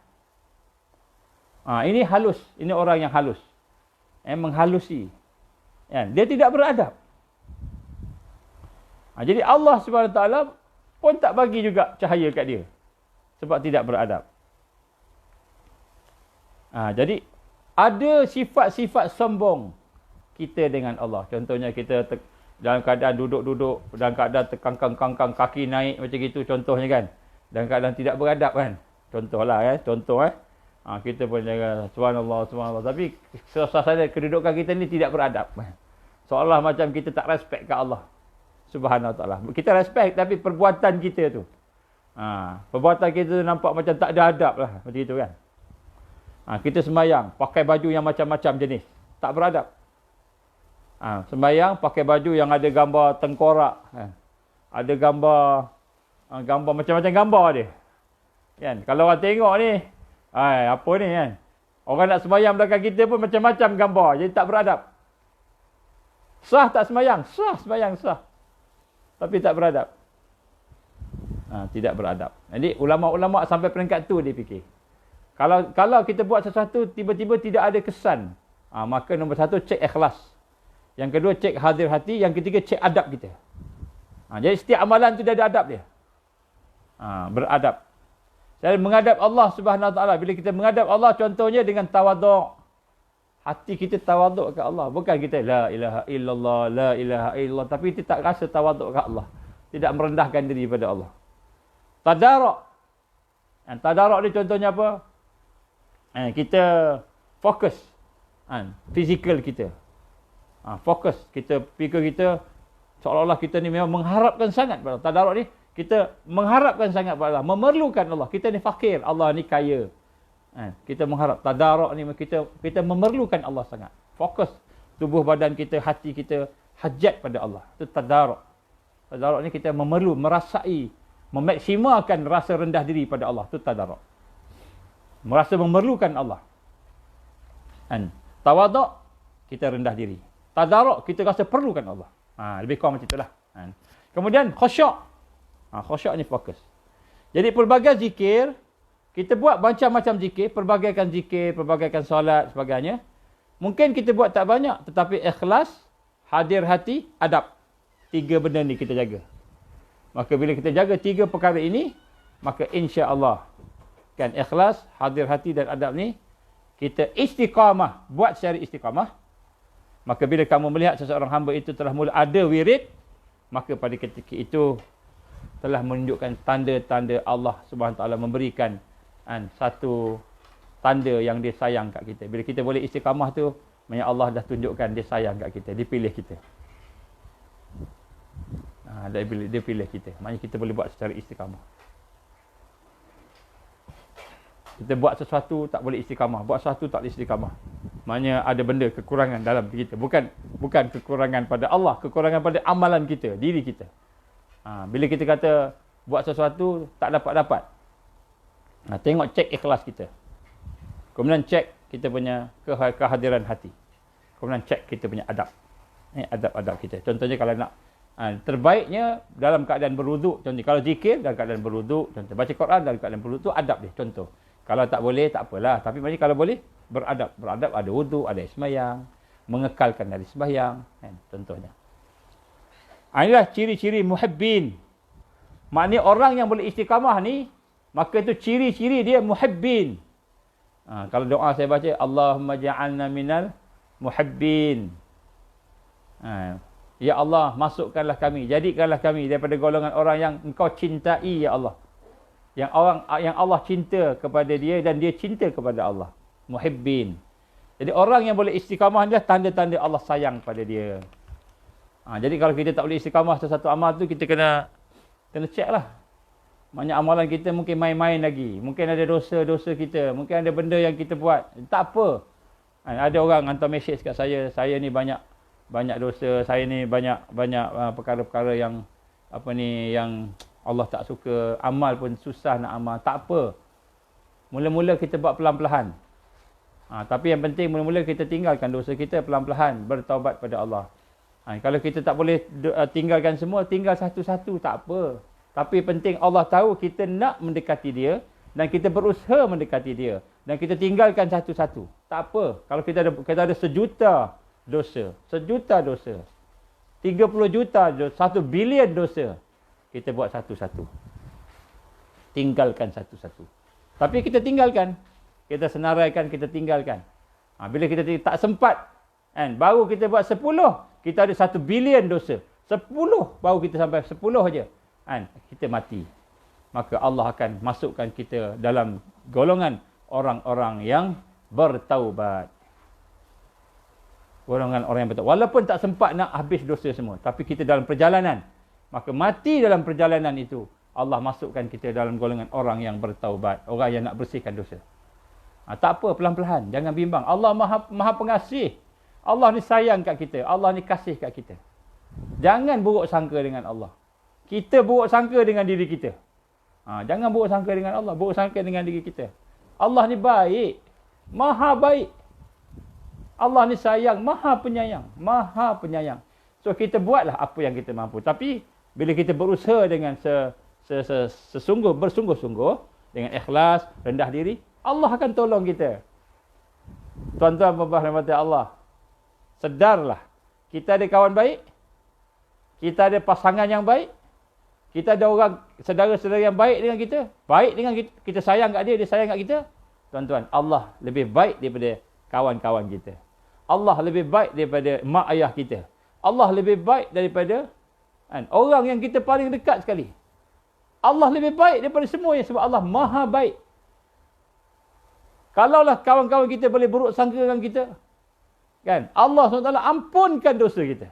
Ini halus. Ini orang yang halus. Menghalusi. Dia tidak beradab. Jadi Allah SWT pun tak bagi juga cahaya kat dia. Sebab tidak beradab. Jadi ada sifat-sifat sombong kita dengan Allah. Contohnya kita dalam keadaan duduk-duduk, dalam keadaan terkangkang-kangkang, kaki naik macam gitu contohnya kan. Dalam keadaan tidak beradab kan. Contohlah contoh kita pun jaga subhanallah, subhanallah. Tapi suasana kedudukan kita ni tidak beradab. Seolah macam kita tak respect ke Allah Subhanahu Wa Taala. Kita respect tapi perbuatan kita tu. Perbuatan kita tu nampak macam tak ada adab lah. Macam itu kan. Kita sembahyang, pakai baju yang macam-macam jenis. Tak beradab. Sembahyang, pakai baju yang ada gambar tengkorak. Ada gambar macam-macam gambar dia. Kan? Kalau orang tengok ni, apa ni kan. Orang nak sembahyang belakang kita pun macam-macam gambar. Jadi tak beradab. Sah tak sembahyang? Sah sembahyang, sah. Tapi tak beradab. Tidak beradab. Jadi ulama-ulama sampai peringkat tu dia fikir. Kalau kita buat sesuatu tiba-tiba tidak ada kesan, maka nombor satu cek ikhlas. Yang kedua cek hadir hati, yang ketiga cek adab kita. Jadi setiap amalan tu dia ada adab dia. Beradab. Jadi menghadap Allah Subhanahu Wa Taala, bila kita menghadap Allah contohnya dengan tawaduk. Hati kita tawaduk ke Allah, bukan kita la ilaha illallah, la ilaha illallah, tapi kita tak rasa tawaduk ke Allah. Tidak merendahkan diri pada Allah. Tadaruk. Tadaruk ni contohnya apa? Kita fokus fizikal kita. Fokus kita, fikir kita seolah-olah kita ni memang mengharapkan sangat pada Allah. Tadaruk ni kita mengharapkan sangat pada Allah, memerlukan Allah. Kita ni fakir, Allah ni kaya. Kita mengharap. Tadaruk ni kita memerlukan Allah sangat. Fokus tubuh badan kita, hati kita hajat pada Allah. Itu tadaruk. Tadaruk ni kita merasai, memaksimalkan rasa rendah diri pada Allah. Itu tadaruk. Merasa memerlukan Allah. Tawaduk, kita rendah diri. Tadaruk, kita rasa perlukan Allah. Lebih kurang macam itulah. Kemudian khusyuk. Khusyuk ni fokus. Jadi pelbagai zikir, kita buat macam-macam zikir, pelbagaikan solat, sebagainya. Mungkin kita buat tak banyak, tetapi ikhlas, hadir hati, adab. 3 benda ni kita jaga. Maka bila kita jaga 3 perkara ini, maka insya-Allah kan ikhlas, hadir hati dan adab ni, kita istiqamah, buat secara istiqamah. Maka bila kamu melihat seseorang hamba itu telah mula ada wirid, maka pada ketika itu telah menunjukkan tanda-tanda Allah Subhanahu Taala memberikan satu tanda yang dia sayang kat kita. Bila kita boleh istiqamah tu, maknanya Allah dah tunjukkan dia sayang kat kita, dia pilih kita. Dia pilih kita. Maknanya kita boleh buat secara istiqamah. Kita buat sesuatu tak boleh istiqamah, buat sesuatu tak boleh istiqamah. Maknanya ada benda kekurangan dalam diri kita. Bukan kekurangan pada Allah, kekurangan pada amalan kita, diri kita. Bila kita kata buat sesuatu tak dapat-dapat. Tengok cek ikhlas kita. Kemudian cek kita punya kehadiran hati. Kemudian cek kita punya adab. Adab-adab kita. Contohnya kalau nak terbaiknya dalam keadaan berwuduk. Contoh kalau zikir dalam keadaan berwuduk, contoh baca Quran dalam keadaan berwuduk, adab dia. Contoh. Kalau tak boleh tak apalah, tapi macam kalau boleh beradab. Beradab ada wuduk, ada sembahyang, mengekalkan dari sembahyang, contohnya. Inilah ciri-ciri muhibbin. Maknanya orang yang boleh istiqamah ni, maka itu ciri-ciri dia muhibbin. Kalau doa saya baca Allahumma ja'alna minal muhibbin. Ya Allah, masukkanlah kami, jadikanlah kami daripada golongan orang yang Engkau cintai, ya Allah. Yang Allah cinta kepada dia dan dia cinta kepada Allah. Muhibbin. Jadi orang yang boleh istiqamah ni tanda-tanda Allah sayang pada dia. Jadi kalau kita tak boleh istiqamah sesuatu amal tu, kita kena check lah. Maknanya amalan kita mungkin main-main lagi. Mungkin ada dosa-dosa kita. Mungkin ada benda yang kita buat. Tak apa. Ada orang hantar mesej kat saya ni banyak dosa, saya ni banyak perkara-perkara yang yang Allah tak suka, amal pun susah nak amal. Tak apa. Mula-mula kita buat pelan-pelan. Tapi yang penting mula-mula kita tinggalkan dosa kita pelan-pelan, bertaubat pada Allah. Kalau kita tak boleh tinggalkan semua, tinggal satu-satu, tak apa. Tapi penting Allah tahu kita nak mendekati dia dan kita berusaha mendekati dia dan kita tinggalkan satu-satu. Tak apa. Kalau kita ada sejuta dosa, 30 juta dosa, 1 bilion dosa, kita buat satu-satu. Tinggalkan satu-satu. Tapi kita tinggalkan. Kita senaraikan, kita tinggalkan. Bila kita tak sempat, baru kita buat 10, kita ada 1 bilion dosa. 10, baru kita sampai 10 aja. Kita mati. Maka Allah akan masukkan kita dalam golongan orang-orang yang bertaubat. Golongan orang yang bertaubat. Walaupun tak sempat nak habis dosa semua. Tapi kita dalam perjalanan. Maka mati dalam perjalanan itu, Allah masukkan kita dalam golongan orang yang bertaubat. Orang yang nak bersihkan dosa. Tak apa, pelan-pelan. Jangan bimbang. Allah maha pengasih. Allah ni sayang kat kita. Allah ni kasih kat kita. Jangan buruk sangka dengan Allah. Kita buruk sangka dengan diri kita. Jangan buruk sangka dengan Allah. Buruk sangka dengan diri kita. Allah ni baik. Maha baik. Allah ni sayang. Maha penyayang. Maha penyayang. So kita buatlah apa yang kita mampu. Tapi bila kita berusaha dengan bersungguh-sungguh, dengan ikhlas, rendah diri, Allah akan tolong kita. Tuan-tuan dan puan Allah, sedarlah, kita ada kawan baik, kita ada pasangan yang baik, kita ada orang, saudara-saudara yang baik dengan kita, kita sayang kat dia sayang kat kita. Tuan-tuan, Allah lebih baik daripada kawan-kawan kita. Allah lebih baik daripada mak ayah kita. Allah lebih baik daripada orang yang kita paling dekat sekali. Allah lebih baik daripada semuanya sebab Allah maha baik. Kalaulah kawan-kawan kita boleh buruk sangka dengan kita, Allah SWT ampunkan dosa kita.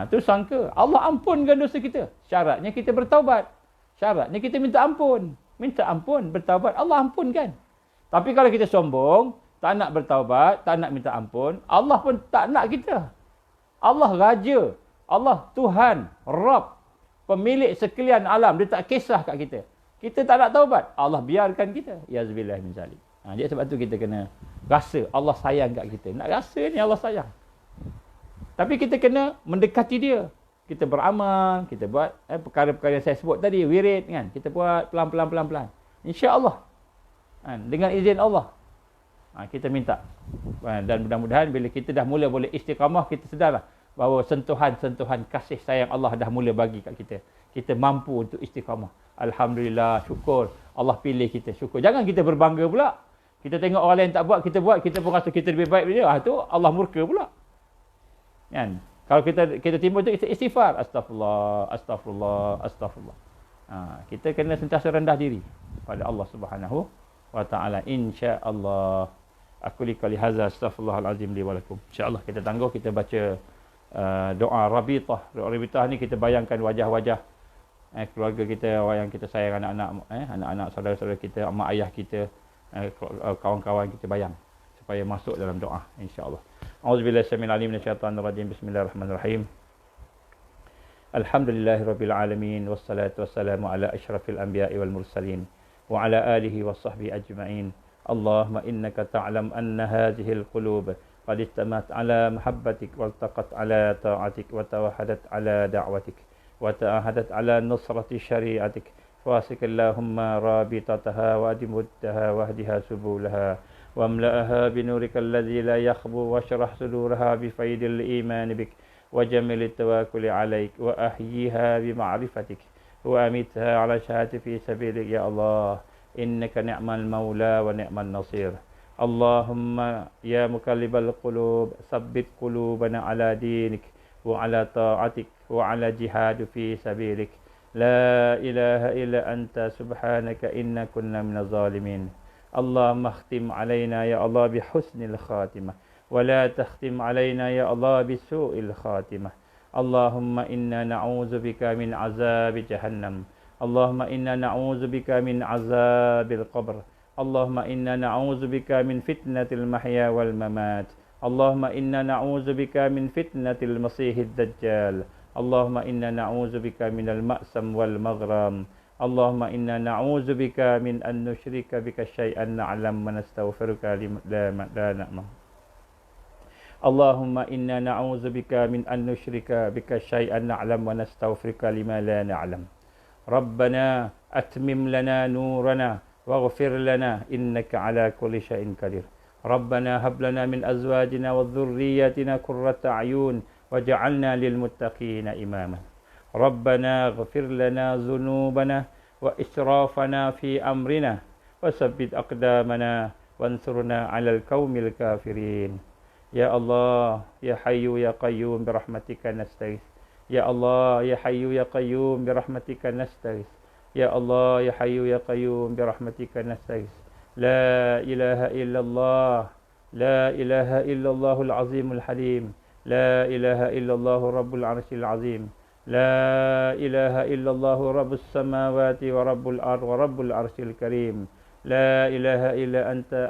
Itu sangka. Allah ampunkan dosa kita. Syaratnya kita bertaubat. Syaratnya kita minta ampun. Minta ampun, bertaubat, Allah ampunkan. Tapi kalau kita sombong, tak nak bertaubat, tak nak minta ampun, Allah pun tak nak kita. Allah Raja, Allah Tuhan, Rabb, pemilik sekalian alam, dia tak kisah kat kita. Kita tak nak taubat, Allah biarkan kita. Yazbillah min zalik. Jadi sebab tu kita kena rasa Allah sayang kat kita. Nak rasa ni Allah sayang. Tapi kita kena mendekati dia. Kita beramal, kita buat perkara-perkara yang saya sebut tadi, wirid kan. Kita buat pelan-pelan. Insya-Allah. Dengan izin Allah. Kita minta. Dan mudah-mudahan bila kita dah mula boleh istiqamah, kita sedarlah bahawa sentuhan-sentuhan kasih sayang Allah dah mula bagi kat kita. Kita mampu untuk istiqamah. Alhamdulillah, syukur. Allah pilih kita, syukur. Jangan kita berbangga pula. Kita tengok orang lain tak buat, kita buat, kita pun rasa kita lebih baik dari dia. Tu Allah murka pula. Kan? Kalau kita timbul tu, kita istighfar. Astagfirullah, astagfirullah, astagfirullah. Kita kena sentiasa rendah diri pada Allah Subhanahu wa taala, insya-Allah. Aku liqali hadza astaghfirullahalazim li wa lakum. Insya-Allah kita tangguh, kita baca doa Rabithah. Doa Rabithah ni kita bayangkan wajah-wajah keluarga kita, orang yang kita sayang, anak-anak saudara-saudara kita, mak ayah kita, kawan-kawan kita, bayang supaya masuk dalam doa, insya-Allah. Auzubillahi samil alim minasyaitanir rajim. Bismillahirrahmanirrahim. Alhamdulillahirabbil alamin wassalatu wassalamu ala asyrafil anbiya'i wal mursalin wa ala alihi washabbihi ajma'in. Allahumma innaka ta'lam anna hadhihi alqulub qad istamat ala mahabbatik waltaqat ala ta'atik wa tawahadat ala da'watik wa ta'ahadat ala nusrati syari'atik. فاسك اللهم رابطتها وأدمتها واهدها سبولها واملأها بنورك الذي لا يخبو واشرح صدورها بفيض الإيمان بك وجمل التواكل عليك وأحييها بمعرفتك وأمتها على شهادة في سبيلك يا الله إنك نعم المولى ونعم النصير. اللهم يا مقلب القلوب ثبت قلوبنا على دينك وعلى طاعتك وعلى جهاد في سبيلك. لا إله إلا أنت سبحانك إنا كنا من الظالمين. اللهم اختم علينا يا الله بحسن الخاتمة ولا تختم علينا يا الله بسوء الخاتمة. اللهم إنا نعوذ بك من عذاب جهنم. اللهم إنا نعوذ بك من عذاب القبر. اللهم إنا نعوذ بك من فتنة المحيا والممات. اللهم إنا نعوذ بك من فتنة المسيح الدجال. اللهم إنا نعوذ بك من المأسم والمغرم. اللهم إنا نعوذ بك من أن نشرك بك شيئا نعلم ونستغفرك لا نعلم. اللهم إنا نعوذ بك من أن نشرك بك شيئا نعلم ونستغفرك لما لا نعلم. ربنا أتمم لنا نورنا واغفر لنا إنك على كل شيء قدير. ربنا هب لنا من أزواجنا وذرياتنا قرة أعين وجعلنا للمتقين إماما. ربنا اغفر لنا ذنوبنا وإسرافنا في أمرنا وثبت أقدامنا وانصرنا على القوم الكافرين. يا الله يا حي يا قيوم برحمتك نستغيث. يا الله يا حي يا قيوم برحمتك نستغيث. يا الله يا حي يا قيوم برحمتك نستغيث. لا إله إلا الله. لا إله إلا الله العظيم الحليم. لا إله إلا الله رب العرش العظيم. لا إله إلا الله رب السماوات ورب الأرض ورب العرش الكريم. لا إله إلا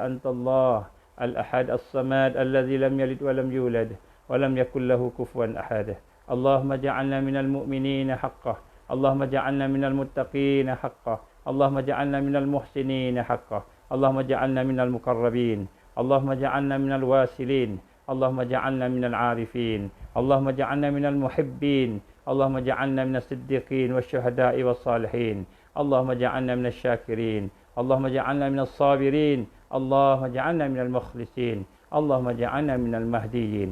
أنت الله الأحد الصمد الذي لم يلد ولم يولد ولم يكن له كفوا أحد. اللهم اجعلنا من المؤمنين حقا. اللهم اجعلنا من المتقين حقا. اللهم اجعلنا من المحسنين حقا. اللهم اجعلنا من المقربين. اللهم اجعلنا من الواصلين. اللهم اجعلنا من العارفين. اللهم اجعلنا من المحبين. اللهم اجعلنا من الصديقين والشهداء والصالحين. اللهم اجعلنا من الشاكرين. اللهم اجعلنا من الصابرين. اللهم اجعلنا من المخلصين. اللهم اجعلنا من المهديين.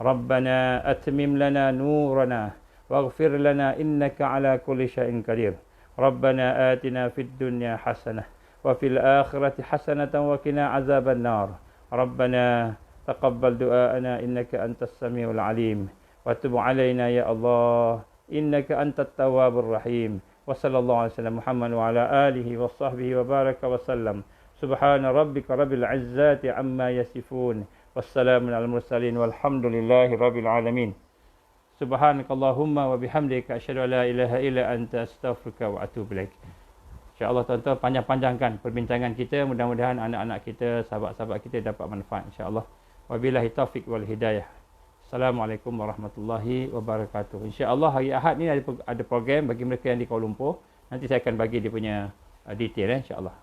ربنا أتمم لنا نورنا واغفر لنا إنك على كل شيء قدير. ربنا آتنا في الدنيا حسنة وفي الآخرة حسنة وقنا عذاب النار. ربنا تقبل دعاءنا إنك أنت السميع العليم وتب علينا يا الله إنك أنت التواب الرحيم. وصلى الله على سيدنا محمد وعلى آله وصحبه وبارك وسلم. سبحان ربك رب العزة عما يصفون والسلام على المرسلين والحمد لله رب العالمين. سبحانك اللهم وبحمدك أشهد أن لا إله إلا أنت أستغفرك وأتوب إليك. InsyaAllah tuan-tuan, panjang-panjangkan perbincangan kita. Mudah-mudahan anak-anak kita, sahabat-sahabat kita dapat manfaat, insyaAllah. Wabillahi taufiq wal hidayah. Assalamualaikum warahmatullahi wabarakatuh. InsyaAllah hari Ahad ni ada program bagi mereka yang di Kuala Lumpur. Nanti saya akan bagi dia punya detail, insyaAllah.